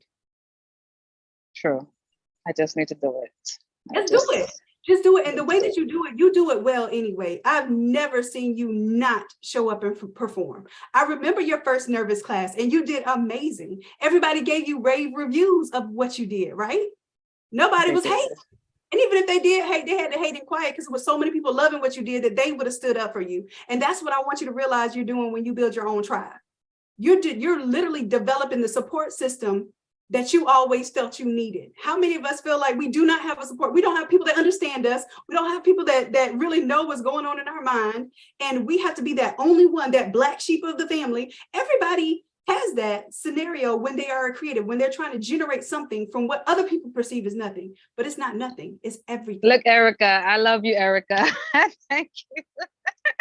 True. I just need to do it. Just do it. Just do it. And the way that you do it well anyway. I've never seen you not show up and perform. I remember your first nervous class and you did amazing. Everybody gave you rave reviews of what you did, right? Nobody was hating. And even if they did hate, they had to hate it quiet, because there were so many people loving what you did that they would have stood up for you. And that's what I want you to realize you're doing when you build your own tribe. You're literally developing the support system that you always felt you needed. How many of us feel like we do not have a support? We don't have people that understand us. We don't have people that really know what's going on in our mind. And we have to be that only one, that black sheep of the family. Everybody has that scenario when they are creative, when they're trying to generate something from what other people perceive as nothing, but it's not nothing, it's everything. Look, Erica, I love you, Erica. Thank you.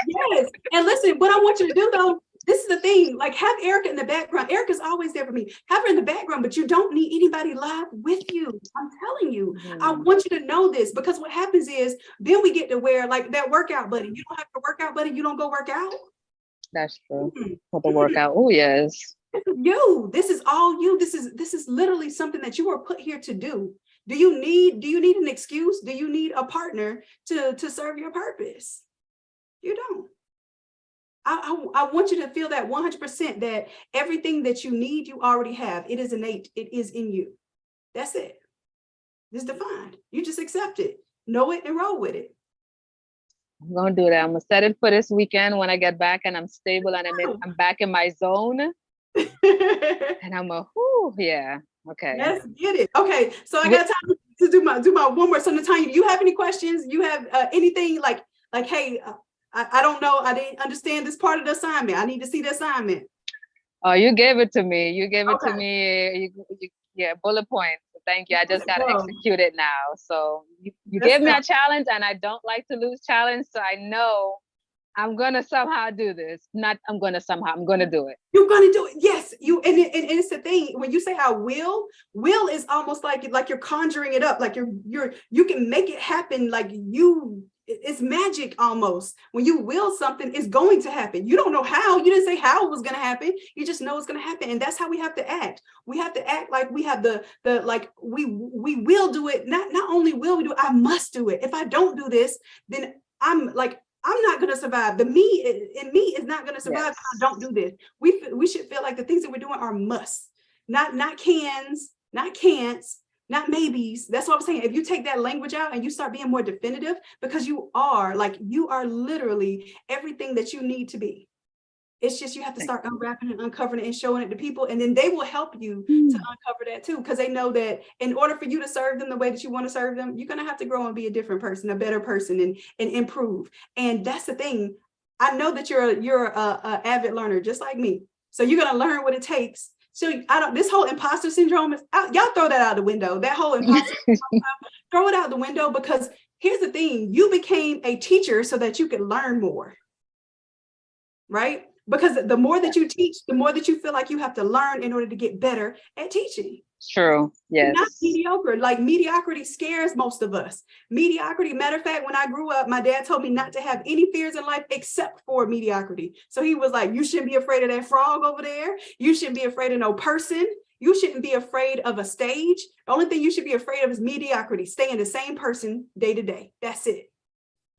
Yes, and listen, what I want you to do though, this is the thing, like have Erica in the background. Erica's always there for me. Have her in the background, but you don't need anybody live with you. I'm telling you, I want you to know this, because what happens is then we get to where like that workout buddy. You don't have to work out buddy, you don't go work out. That's true. For the workout. Oh, yes. This is all you. This is literally something that you were put here to do. Do you need an excuse? Do you need a partner to serve your purpose? You don't. I want you to feel that 100% that everything that you need, you already have. It is innate. It is in you. That's it. It's defined. You just accept it, know it, and roll with it. I'm going to do that. I'm going to set it for this weekend when I get back and I'm stable and I'm back in my zone. And I'm yeah. Okay. Let's get it. Okay. So I got time to do my one more. So Natanya, do you have any questions? You have anything like, hey, I don't know. I didn't understand this part of the assignment. I need to see the assignment. Oh, you gave it to me. You gave it to me. Yeah, bullet points. Thank you. I just got to execute it now. So you gave me a challenge, and I don't like to lose challenge. So I know I'm going to somehow do this. I'm going to do it. You're going to do it. Yes. And it's the thing, when you say I will is almost like you're conjuring it up. Like you can make it happen. Like it's magic almost. When you will something, it's going to happen. You don't know how. You didn't say how it was going to happen. You just know it's going to happen. And that's how we have to act. We have to act like we have we will do it. Not only will we do it, I must do it. If I don't do this, then I'm not going to survive. The me in me is not going to survive if I don't do this. We should feel like the things that we're doing are musts, not cans, not can'ts, not maybes. That's what I'm saying. If you take that language out and you start being more definitive, because you are literally everything that you need to be. It's just you have to start unwrapping and uncovering it and showing it to people, and then they will help you to uncover that too, because they know that in order for you to serve them the way that you want to serve them, you're going to have to grow and be a different person, a better person, and improve. And that's the thing. I know that you're a avid learner just like me, so you're going to learn what it takes. So this whole imposter syndrome is out. Y'all throw that out the window. That whole imposter syndrome, throw it out the window, because here's the thing: you became a teacher so that you could learn more, right? Because the more that you teach, the more that you feel like you have to learn in order to get better at teaching. True. Yes. Not mediocre. Like mediocrity scares most of us. Mediocrity. Matter of fact, when I grew up, my dad told me not to have any fears in life except for mediocrity. So he was like, you shouldn't be afraid of that frog over there. You shouldn't be afraid of no person. You shouldn't be afraid of a stage. The only thing you should be afraid of is mediocrity. Staying the same person day to day. That's it.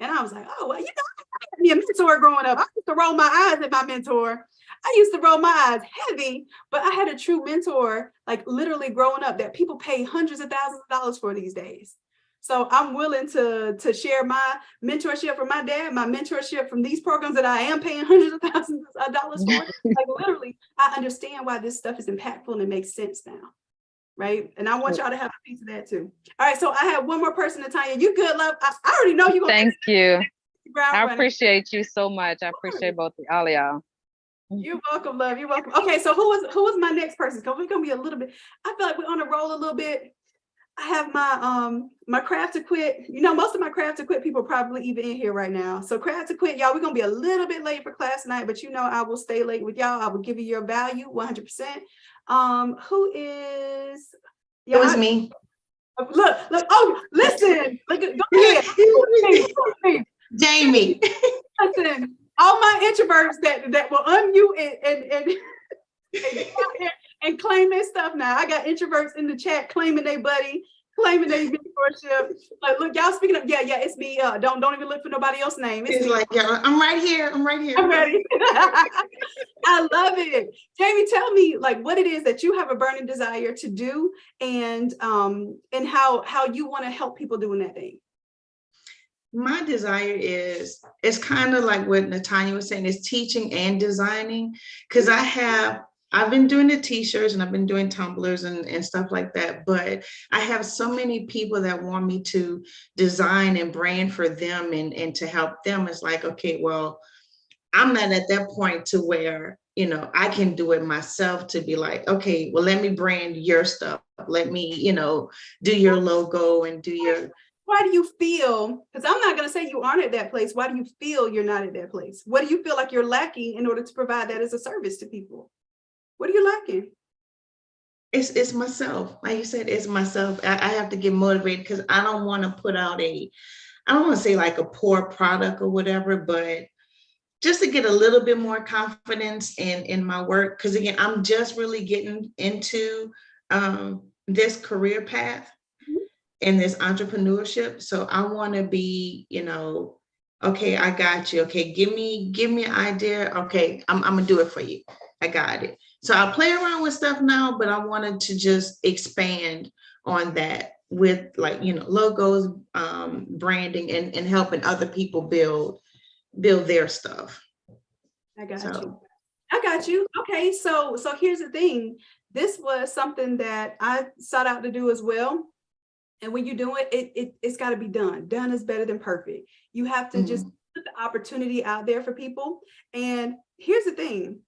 And I was like, oh, well, I had me a mentor growing up. I used to roll my eyes at my mentor. I used to roll my eyes heavy, but I had a true mentor, like literally growing up, that people pay hundreds of thousands of dollars for these days. So I'm willing to share my mentorship from my dad, my mentorship from these programs that I am paying hundreds of thousands of dollars for. Like literally, I understand why this stuff is impactful and it makes sense now. Right. And I want y'all to have a piece of that too. All right. So I have one more person, Natanya. You good, love? I already know you're going to. Thank you. I Running. appreciate you so much. I appreciate both of all y'all. You're welcome, love. You're welcome. Okay, so who was my next person? Because we're gonna be a little bit. I feel like we're on a roll a little bit. I have my my craft to quit. You know, most of my craft to quit people are probably even in here right now. So craft to quit, y'all. We're gonna be a little bit late for class tonight, but you know I will stay late with y'all. I will give you your value 100%. Who is? It was me. Look. Oh, listen. Look. Go ahead. Jamie. Listen. All my introverts that will unmute and claim their stuff now. I got introverts in the chat claiming they buddy, claiming they mentorship. Like, look, y'all speaking of, yeah, it's me. Don't even look for nobody else's name. It's me. like, yeah, I'm right here. I'm ready. I love it. Jamie, tell me like what it is that you have a burning desire to do and how you want to help people doing that thing. My desire is, it's kind of like what Natanya was saying, is teaching and designing. Because I've been doing the t-shirts and I've been doing tumblers and stuff like that. But I have so many people that want me to design and brand for them and to help them. It's like, okay, well, I'm not at that point to where, you know, I can do it myself to be like, okay, well, let me brand your stuff. Let me, you know, do your logo and do your... Why do you feel, because I'm not going to say you aren't at that place. Why do you feel you're not at that place? What do you feel like you're lacking in order to provide that as a service to people? What are you lacking? It's myself. Like you said, it's myself. I have to get motivated because I don't want to put out I don't want to say like a poor product or whatever, but just to get a little bit more confidence in my work. Because again, I'm just really getting into this career path. In this entrepreneurship. So I want to be, you know, okay, I got you. Okay, give me an idea. Okay, I'm gonna do it for you. I got it. So I play around with stuff now, but I wanted to just expand on that with like, you know, logos, branding and helping other people build their stuff. I got you. Okay, so here's the thing. This was something that I sought out to do as well. And when you do it, it's got to be done. Done is better than perfect. You have to just put the opportunity out there for people. And here's the thing.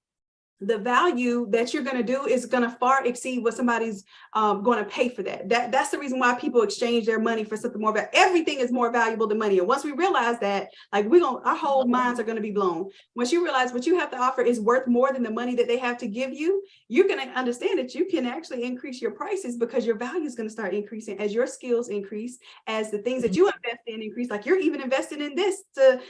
The value that you're going to do is going to far exceed what somebody's going to pay for that. That's the reason why people exchange their money for something more valuable. Everything is more valuable than money. And once we realize that, like our whole minds are going to be blown. Once you realize what you have to offer is worth more than the money that they have to give you, you're going to understand that you can actually increase your prices because your value is going to start increasing as your skills increase, as the things that you invest in increase. Like you're even investing in this,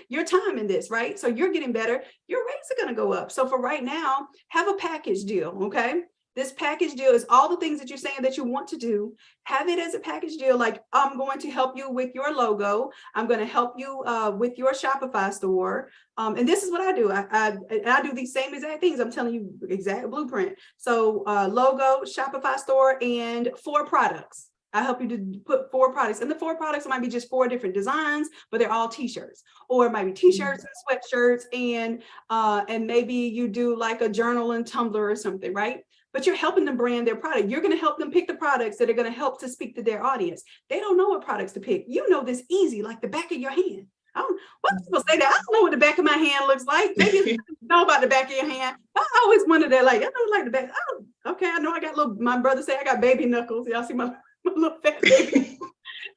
your time in this, right? So you're getting better. Your rates are going to go up. So for right now, have a package deal, okay? This package deal is all the things that you're saying that you want to do. Have it as a package deal. Like, I'm going to help you with your logo. I'm going to help you with your Shopify store. And this is what I do. I do these same exact things. I'm telling you exact blueprint. So logo, Shopify store, and 4 products. I help you to put 4 products, and the 4 products might be just 4 different designs, but they're all t-shirts, or it might be t-shirts and sweatshirts, and maybe you do like a journal and tumbler or something, right? But you're helping them brand their product. You're going to help them pick the products that are going to help to speak to their audience. They don't know what products to pick. You know this easy, like the back of your hand. What people say that? I don't know what the back of my hand looks like. Maybe you know about the back of your hand. I always wondered that, like, I know like the back. Oh, okay, I know I got my brother say I got baby knuckles. Y'all see my little fat baby.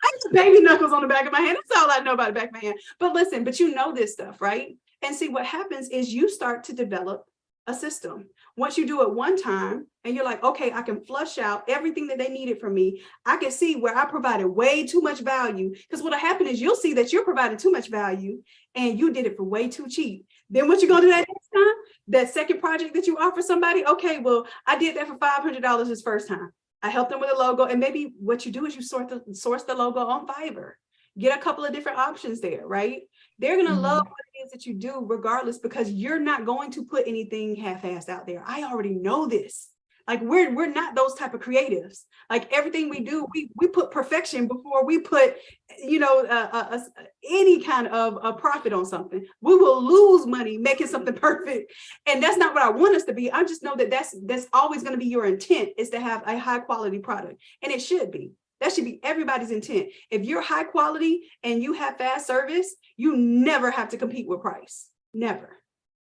I got baby knuckles on the back of my hand. That's all I know about the back of my hand. But listen, but you know this stuff, right? And see, what happens is you start to develop a system. Once you do it one time and you're like, okay, I can flush out everything that they needed from me. I can see where I provided way too much value. Because what'll happen is you'll see that you're providing too much value and you did it for way too cheap. Then what you're going to do that next time? That second project that you offer somebody, okay, well, I did that for $500 this first time. I helped them with a logo. And maybe what you do is you source the logo on Fiverr. Get a couple of different options there, right? They're going to love what it is that you do regardless, because you're not going to put anything half-assed out there. I already know this. Like we're not those type of creatives. Like everything we do, we put perfection before we put, you know, any kind of a profit on something. We will lose money making something perfect, and that's not what I want us to be. I just know that that's always going to be your intent, is to have a high quality product, and it should be. That should be everybody's intent. If you're high quality and you have fast service, you never have to compete with price. Never.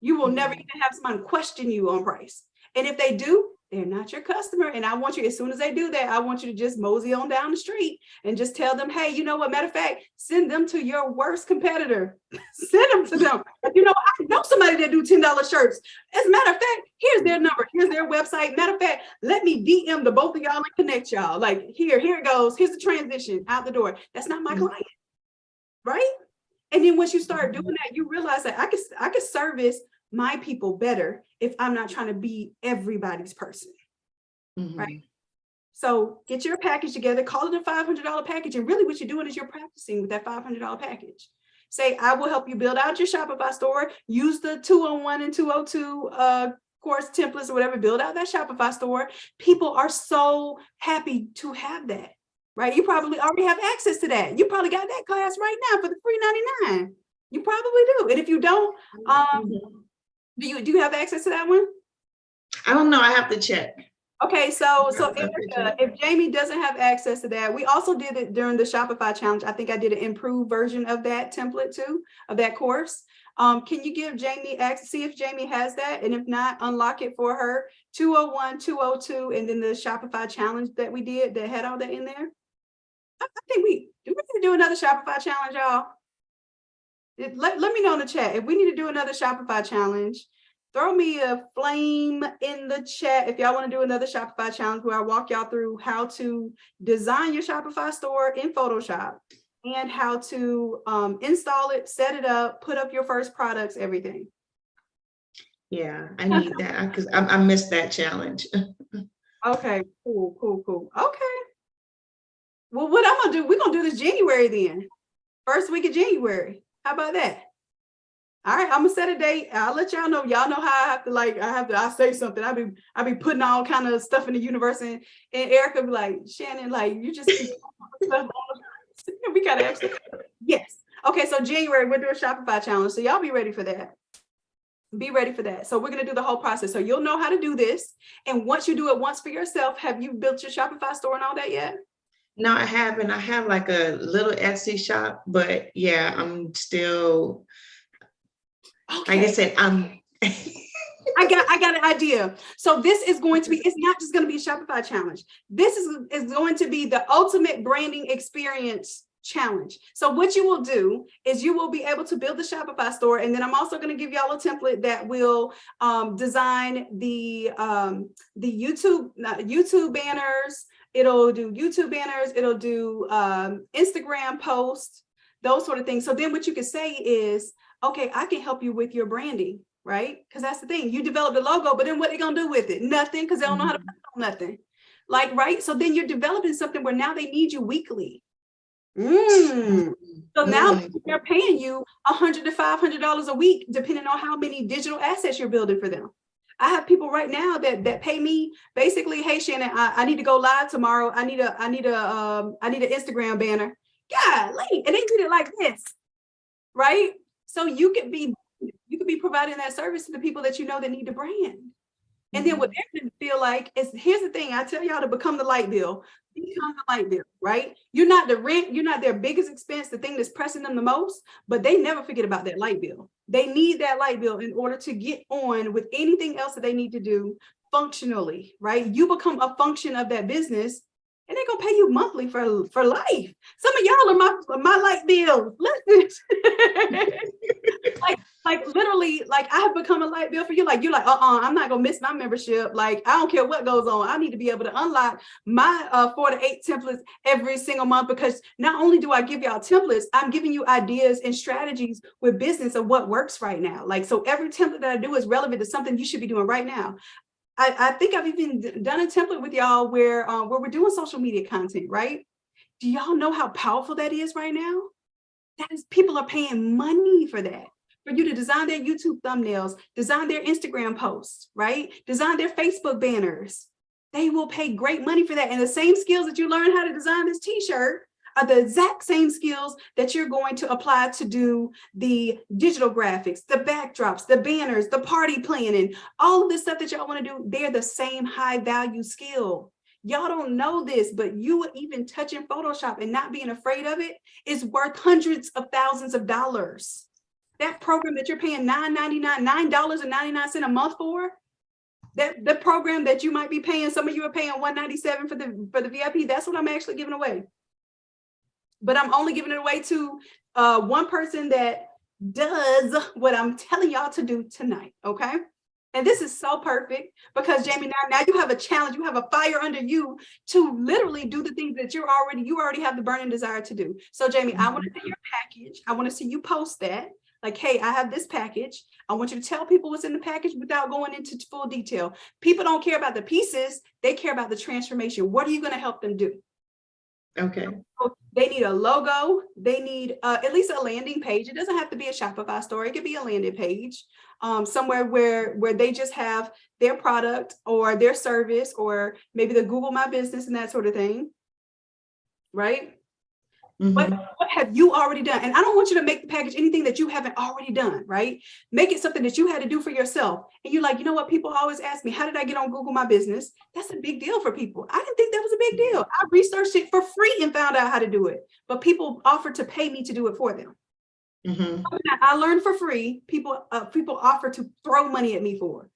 You will never even have someone question you on price. And if they do, they're not your customer. And I want you, as soon as they do that, I want you to just mosey on down the street and just tell them, hey, you know what, matter of fact, send them to your worst competitor. Send them to them. You know, I know somebody that do $10 shirts. As a matter of fact, here's their number. Here's their website. Matter of fact, let me DM the both of y'all and connect y'all. Like, here it goes. Here's the transition out the door. That's not my client, right? And then once you start doing that, you realize that I could service my people better if I'm not trying to be everybody's person, right? So get your package together, call it a $500 package. And really what you're doing is you're practicing with that $500 package. Say, I will help you build out your Shopify store, use the 201 and 202 course templates or whatever, build out that Shopify store. People are so happy to have that, right? You probably already have access to that. You probably got that class right now for the free $99. You probably do. And if you don't, do you have access to that one? I don't know. I have to check. Okay, so if Jamie doesn't have access to that, we also did it during the Shopify challenge. I think I did an improved version of that template too, of that course. Can you give Jamie access, see if Jamie has that? And if not, unlock it for her. 201, 202, and then the Shopify challenge that we did that had all that in there. I think we need to do another Shopify challenge, y'all. Let me know in the chat if we need to do another Shopify challenge. Throw me a flame in the chat if y'all want to do another Shopify challenge where I walk y'all through how to design your Shopify store in Photoshop and how to install it, set it up, put up your first products, everything. Yeah, I need that because I missed that challenge. Okay, cool. Okay. Well, what I'm gonna do, we're gonna do this January then. First week of January. How about that? All right, I'm gonna set a date. I'll let y'all know. Y'all know how I say something. I be putting all kind of stuff in the universe, and Erica be like, Shannon, like you just keep stuff on. We gotta actually, yes. Okay, so January we'll do a Shopify challenge. So y'all be ready for that. Be ready for that. So we're gonna do the whole process. So you'll know how to do this. And once you do it once for yourself, have you built your Shopify store and all that yet? No, I haven't. I have like a little Etsy shop, but yeah, I'm still. Okay. Like I said, I got an idea. So this is going to be, it's not just going to be a Shopify challenge. This is going to be the ultimate branding experience challenge. So what you will do is you will be able to build the Shopify store. And then I'm also going to give y'all a template that will design the YouTube banners. It'll do YouTube banners. It'll do Instagram posts, those sort of things. So then what you can say is, okay, I can help you with your branding, right? Because that's the thing. You develop the logo, but then what are they going to do with it? Nothing, because they don't know how to put on nothing. Like, right? So then you're developing something where now they need you weekly. So now they're paying you $100 to $500 a week, depending on how many digital assets you're building for them. I have people right now that pay me basically, hey, Shannon, I need to go live tomorrow. I need an Instagram banner. Golly, and they did it like this, right? So you could be providing that service to the people that you know that need the brand. And then what they're going to feel like is, here's the thing, I tell y'all to become the light bill. Become the light bill, right? You're not the rent, you're not their biggest expense, the thing that's pressing them the most, but they never forget about that light bill. They need that light bill in order to get on with anything else that they need to do functionally, right? You become a function of that business, and they're gonna pay you monthly for life. Some of y'all are my light bill. Listen. like literally, like I have become a light bill for you. Like you're like, I'm not gonna miss my membership. Like I don't care what goes on. I need to be able to unlock my 4 to 8 templates every single month, because not only do I give y'all templates, I'm giving you ideas and strategies with business of what works right now. Like, so every template that I do is relevant to something you should be doing right now. I think I've even done a template with y'all where we're doing social media content, right? Do y'all know how powerful that is right now? That is, people are paying money for that. For you to design their YouTube thumbnails, design their Instagram posts, right? Design their Facebook banners. They will pay great money for that. And the same skills that you learn how to design this t-shirt are the exact same skills that you're going to apply to do the digital graphics, the backdrops, the banners, the party planning, all of this stuff that y'all want to do. They're the same high value skill. Y'all don't know this, but you even touching Photoshop and not being afraid of it is worth hundreds of thousands of dollars. That program that you're paying $9.99 a month for, the program that you might be paying, some of you are paying $197 for the VIP, that's what I'm actually giving away. But I'm only giving it away to one person that does what I'm telling y'all to do tonight, okay? And this is so perfect because Jamie, now you have a challenge, you have a fire under you to literally do the things that you already have the burning desire to do. So Jamie, I want to see your package. I want to see you post that. Like, hey, I have this package. I want you to tell people what's in the package without going into full detail. People don't care about the pieces. They care about the transformation. What are you going to help them do? Okay. So they need a logo. They need at least a landing page. It doesn't have to be a Shopify store. It could be a landing page somewhere where they just have their product or their service, or maybe the Google My Business and that sort of thing. Right? Mm-hmm. What have you already done? And I don't want you to make the package anything that you haven't already done, right? Make it something that you had to do for yourself. And you're like, you know what? People always ask me, how did I get on Google My Business? That's a big deal for people. I didn't think that was a big deal. I researched it for free and found out how to do it. But people offered to pay me to do it for them. Mm-hmm. I learned for free. People offer to throw money at me for,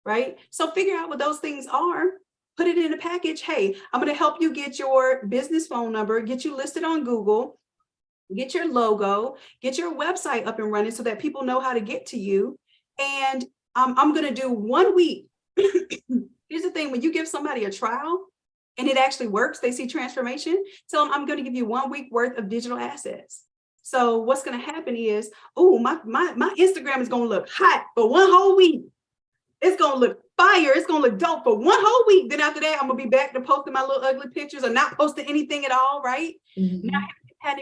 right? So figure out what those things are. Put it in a package. Hey, I'm going to help you get your business phone number, get you listed on Google, get your logo, get your website up and running so that people know how to get to you. And I'm going to do 1 week. Here's the thing. When you give somebody a trial and it actually works, they see transformation. Tell them I'm going to give you 1 week worth of digital assets. So what's going to happen is, oh, my Instagram is going to look hot for 1 whole week. It's going to look fire. It's going to look dope for 1 whole week. Then after that, I'm going to be back to posting my little ugly pictures or not posting anything at all, right? Mm-hmm. Not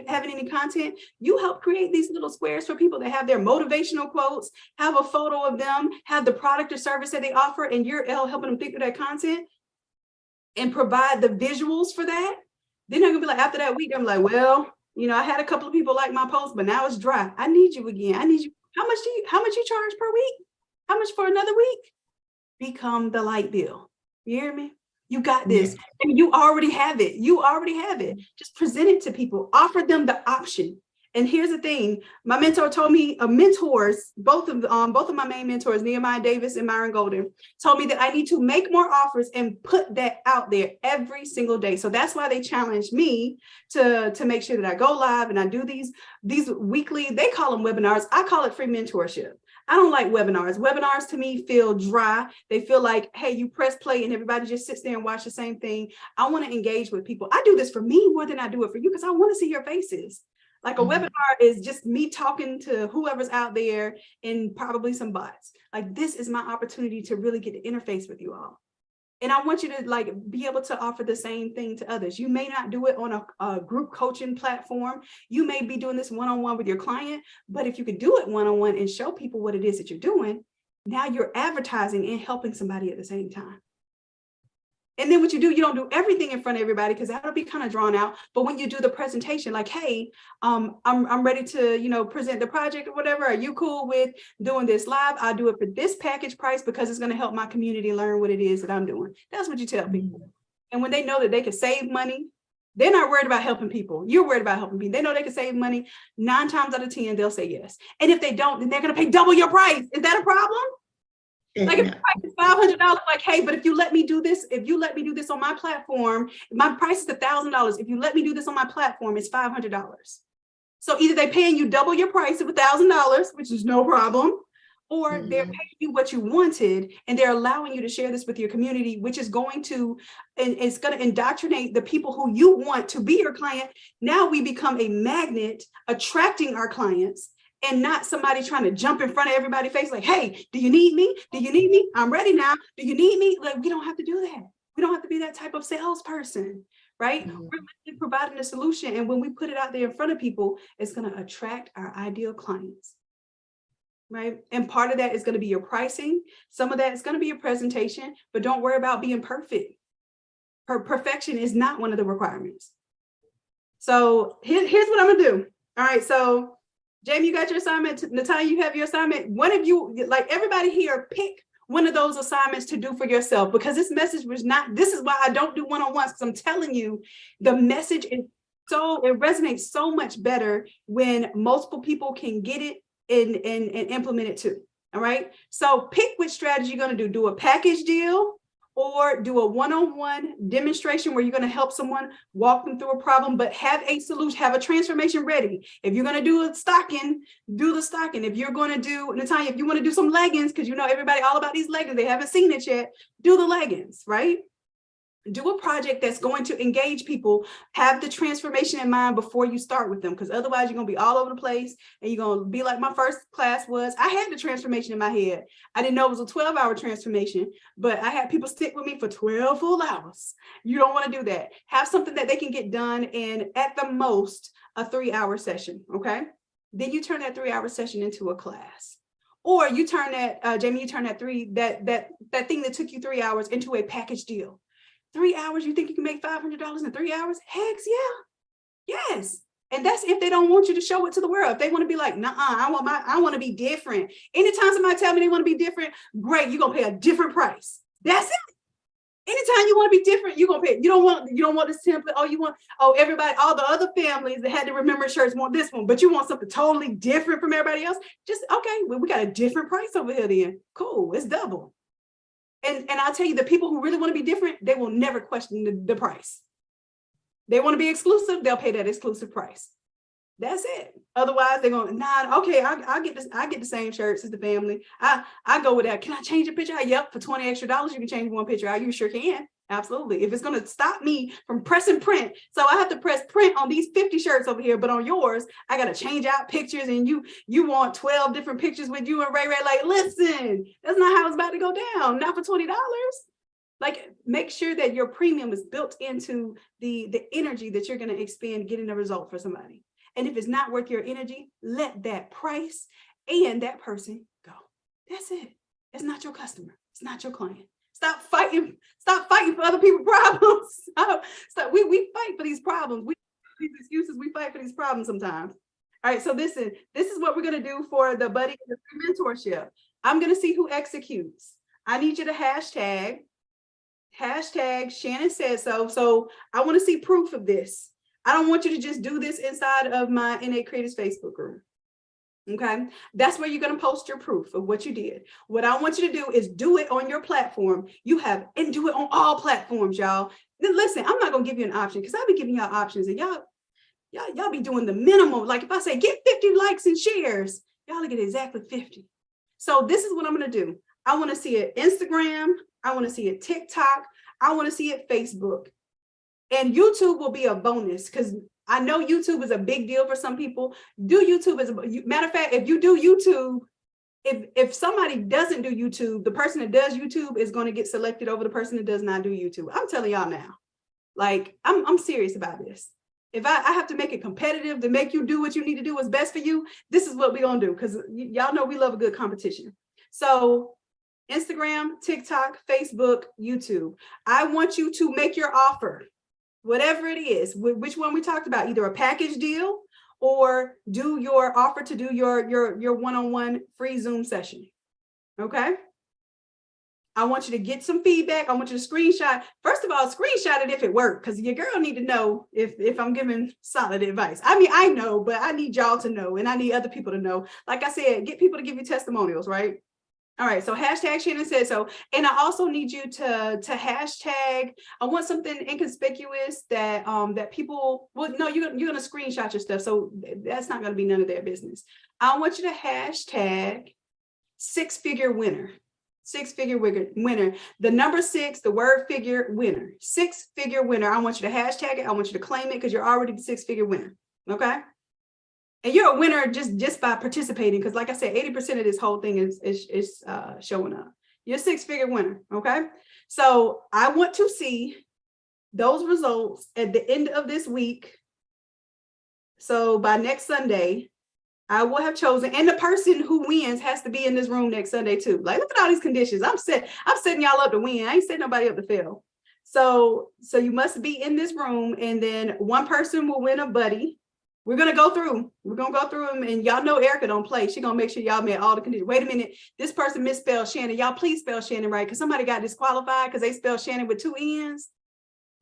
having any content. You help create these little squares for people that have their motivational quotes, have a photo of them, have the product or service that they offer, and you're helping them think of that content and provide the visuals for that. Then they're going to be like, after that week, I'm like, well, you know, I had a couple of people like my post, but now it's dry. I need you again. I need you. How much you charge per week? How much for another week? Become the light bill. You hear me? You got this. Yeah. And you already have it. You already have it. Just present it to people. Offer them the option. And here's the thing. My mentor told me, mentors, both of my main mentors, Nehemiah Davis and Myron Golden, told me that I need to make more offers and put that out there every single day. So that's why they challenged me to make sure that I go live and I do these weekly, they call them webinars. I call it free mentorship. I don't like webinars. Webinars to me feel dry. They feel like, hey, you press play and everybody just sits there and watch the same thing. I want to engage with people. I do this for me more than I do it for you because I want to see your faces. Like a webinar is just me talking to whoever's out there and probably some bots. Like this is my opportunity to really get to interface with you all. And I want you to like be able to offer the same thing to others. You may not do it on a group coaching platform. You may be doing this one-on-one with your client, but if you could do it one-on-one and show people what it is that you're doing, now you're advertising and helping somebody at the same time. And then what you do, you don't do everything in front of everybody because that'll be kind of drawn out. But when you do the presentation, like, hey, I'm ready to, you know, present the project or whatever. Are you cool with doing this live? I'll do it for this package price because it's going to help my community learn what it is that I'm doing. That's what you tell people. And when they know that they can save money, they're not worried about helping people. You're worried about helping people. They know they can save money. 9 times out of 10, they'll say yes. And if they don't, then they're going to pay double your price. Is that a problem? Like if the price is $500, like, hey, but if you let me do this, on my platform, my price is $1,000. If you let me do this on my platform, it's $500. So either they're paying you double your price of $1,000, which is no problem, or they're paying you what you wanted, and they're allowing you to share this with your community, which is going to indoctrinate the people who you want to be your client. Now we become a magnet attracting our clients. And not somebody trying to jump in front of everybody's face like, hey, do you need me? Do you need me? I'm ready now. Do you need me? Like, we don't have to do that. We don't have to be that type of salesperson, right? Mhm. We're literally providing a solution. And when we put it out there in front of people, it's going to attract our ideal clients, right? And part of that is going to be your pricing. Some of that is going to be your presentation, but don't worry about being perfect. Perfection is not one of the requirements. So here's what I'm going to do. All right. So Jamie, you got your assignment. Natalia, you have your assignment. One of you, like everybody here, pick one of those assignments to do for yourself, because this message was not, this is why I don't do one-on-ones, because I'm telling you, the message is it resonates so much better when multiple people can get it and implement it too. All right. So pick which strategy you're going to do. Do a package deal, or do a one-on-one demonstration where you're going to help someone walk them through a problem, but have a solution, have a transformation ready. If you're going to do a stocking, do the stocking. If you're going to do, Natalia, if you want to do some leggings, because you know everybody all about these leggings, they haven't seen it yet, do the leggings, right? Do a project that's going to engage people. Have the transformation in mind before you start with them, because otherwise you're going to be all over the place and you're going to be like my first class was. I had the transformation in my head. I didn't know it was a 12-hour transformation, but I had people stick with me for 12 full hours. You don't want to do that. Have something that they can get done in, at the most, a 3-hour session, okay? Then you turn that 3-hour session into a class. Or you turn that, Jamie, you turn that thing that took you 3 hours into a package deal. 3 hours, you think you can make $500 in 3 hours? Heck yeah. Yes. And that's if they don't want you to show it to the world. If they want to be like, nah, I want to be different. Anytime somebody tell me they want to be different, great, you're gonna pay a different price. That's it. Anytime you want to be different, you're gonna pay. You don't want this template. Everybody, all the other families that had to remember shirts want this one, but you want something totally different from everybody else. Just okay, well, we got a different price over here then. Cool, it's double. And I'll tell you, the people who really want to be different, they will never question the price. They want to be exclusive, they'll pay that exclusive price. That's it. Otherwise, they're going, nah, okay, I'll get this. I get the same shirts as the family. I go with that. Can I change a picture out? Yep, for $20 extra, you can change one picture out. You sure can. Absolutely. If it's going to stop me from pressing print, so I have to press print on these 50 shirts over here, but on yours, I got to change out pictures, and you want 12 different pictures with you and Ray. Like, listen, that's not how it's about to go down. Not for $20. Like, make sure that your premium is built into the energy that you're going to expend getting a result for somebody. And if it's not worth your energy, let that price and that person go. That's it. It's not your customer. It's not your client. Stop fighting for other people's problems. Stop. We fight for these problems. These excuses, we fight for these problems sometimes. All right, so this is what we're going to do for the buddy and the mentorship. I'm going to see who executes. I need you to hashtag Shanon said so. So I want to see proof of this. I don't want you to just do this inside of my Innate Creators Facebook group. Okay, that's where you're going to post your proof of what you did. What I want you to do is do it on your platform. And do it on all platforms, y'all. Then listen, I'm not going to give you an option, because I've been giving y'all options, and y'all be doing the minimum. Like if I say get 50 likes and shares, y'all get exactly 50. So this is what I'm going to do. I want to see it Instagram. I want to see it TikTok. I want to see it Facebook. And YouTube will be a bonus, because I know YouTube is a big deal for some people. Do YouTube as a matter of fact, if you do YouTube, if somebody doesn't do YouTube, the person that does YouTube is going to get selected over the person that does not do YouTube. I'm telling y'all now, like I'm serious about this. If I have to make it competitive to make you do what you need to do what's best for you, this is what we're going to do, because y'all know we love a good competition. So Instagram, TikTok, Facebook, YouTube. I want you to make your offer. Whatever it is, which one we talked about, either a package deal or do your offer to do your one-on-one free Zoom session. Okay. I want you to get some feedback. I want you to screenshot. First of all, screenshot it if it worked, because your girl need to know if I'm giving solid advice. I mean, I know, but I need y'all to know, and I need other people to know. Like I said, get people to give you testimonials, right? All right, so hashtag Shanon said so. And I also need you to hashtag, I want something inconspicuous that that people, well, no, you're gonna screenshot your stuff. So that's not gonna be none of their business. I want you to hashtag six-figure winner. Six-figure winner. The number 6, the word figure, winner. Six-figure winner. I want you to hashtag it. I want you to claim it, because you're already the six-figure winner. Okay. And you're a winner just by participating, because like I said, 80% of this whole thing is showing up. You're a six-figure winner, okay? So I want to see those results at the end of this week. So by next Sunday, I will have chosen, and the person who wins has to be in this room next Sunday too. Like, look at all these conditions. I'm setting y'all up to win. I ain't setting nobody up to fail. So you must be in this room, and then one person will win a buddy. We're gonna go through them, and y'all know Erica don't play. She gonna make sure y'all met all the conditions. Wait a minute, this person misspelled Shannon. Y'all please spell Shannon right, because somebody got disqualified because they spelled Shannon with 2 N's.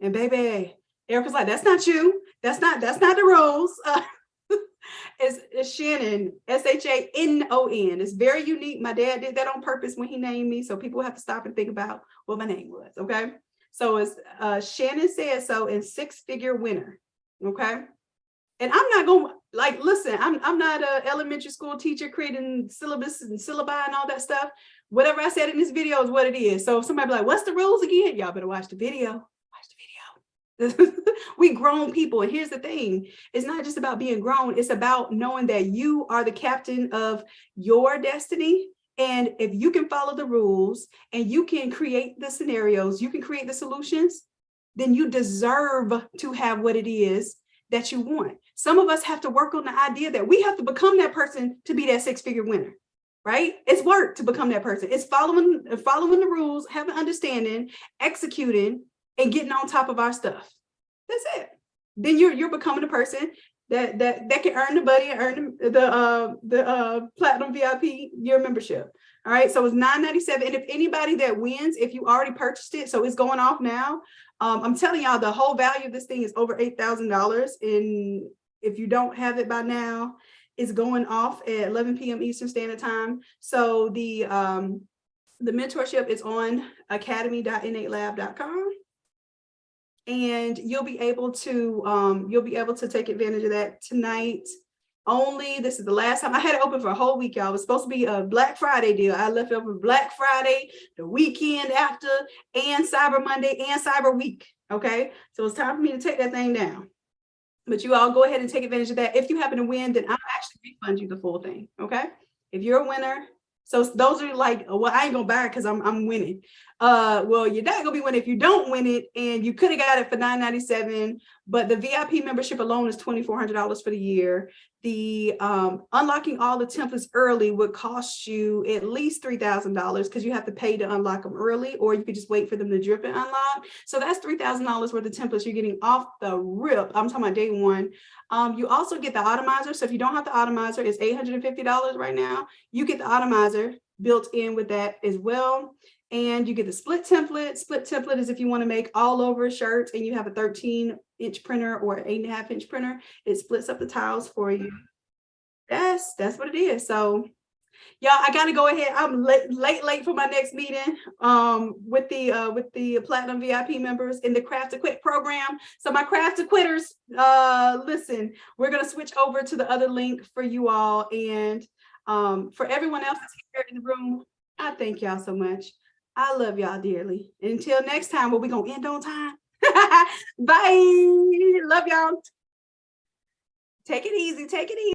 And baby, Erica's like, that's not you. That's not the rules. It's Shanon, Shanon. It's very unique. My dad did that on purpose when he named me, so people have to stop and think about what my name was. Okay, so it's Shanon said so, and 6-figure winner. Okay, and I'm not going, like, listen, I'm not an elementary school teacher creating syllabus and syllabi and all that stuff. Whatever I said in this video is what it is. So if somebody be like, what's the rules again? Y'all better watch the video. Watch the video. We grown people, and here's the thing, it's not just about being grown, it's about knowing that you are the captain of your destiny. And if you can follow the rules and you can create the scenarios, you can create the solutions, then you deserve to have what it is that you want. Some of us have to work on the idea that we have to become that person to be that 6-figure winner, right? It's work to become that person. It's following the rules, having understanding, executing, and getting on top of our stuff. That's it. Then you're becoming a person that can earn the buddy and earn the platinum VIP, your membership. All right. So it's $9.97. And if anybody that wins, if you already purchased it, so it's going off now. I'm telling y'all, the whole value of this thing is over $8,000. And if you don't have it by now, it's going off at 11 p.m. Eastern Standard Time. So the mentorship is on academy.innatelab.com. And you'll be able to take advantage of that tonight only. This is the last time. I had it open for a whole week, y'all. It was supposed to be a Black Friday deal. I left it over Black Friday, the weekend after, and Cyber Monday and Cyber Week. Okay, so it's time for me to take that thing down. But you all go ahead and take advantage of that. If you happen to win, then I'll actually refund you the full thing. Okay, if you're a winner. So those are like, well, I ain't gonna buy it because I'm winning. Well, you're not gonna be winning if you don't win it, and you could have got it for $9.97, but the VIP membership alone is $2,400 for the year. The unlocking all the templates early would cost you at least $3,000 because you have to pay to unlock them early, or you could just wait for them to drip and unlock. So that's $3,000 worth of templates you're getting off the rip. I'm talking about day one. You also get the Automizer. So if you don't have the Automizer, it's $850 right now. You get the Automizer built in with that as well. And you get the split template. Split template is if you want to make all over shirts and you have a 13-inch printer or an 8.5-inch printer, it splits up the tiles for you. That's what it is. So y'all, I gotta go ahead. I'm late for my next meeting with the Platinum VIP members in the Craft to Quit program. So my Craft to Quitters, listen, we're gonna switch over to the other link for you all, and for everyone else that's here in the room, I thank y'all so much. I love y'all dearly. Until next time, we're gonna end on time. Bye. Love y'all. Take it easy. Take it easy.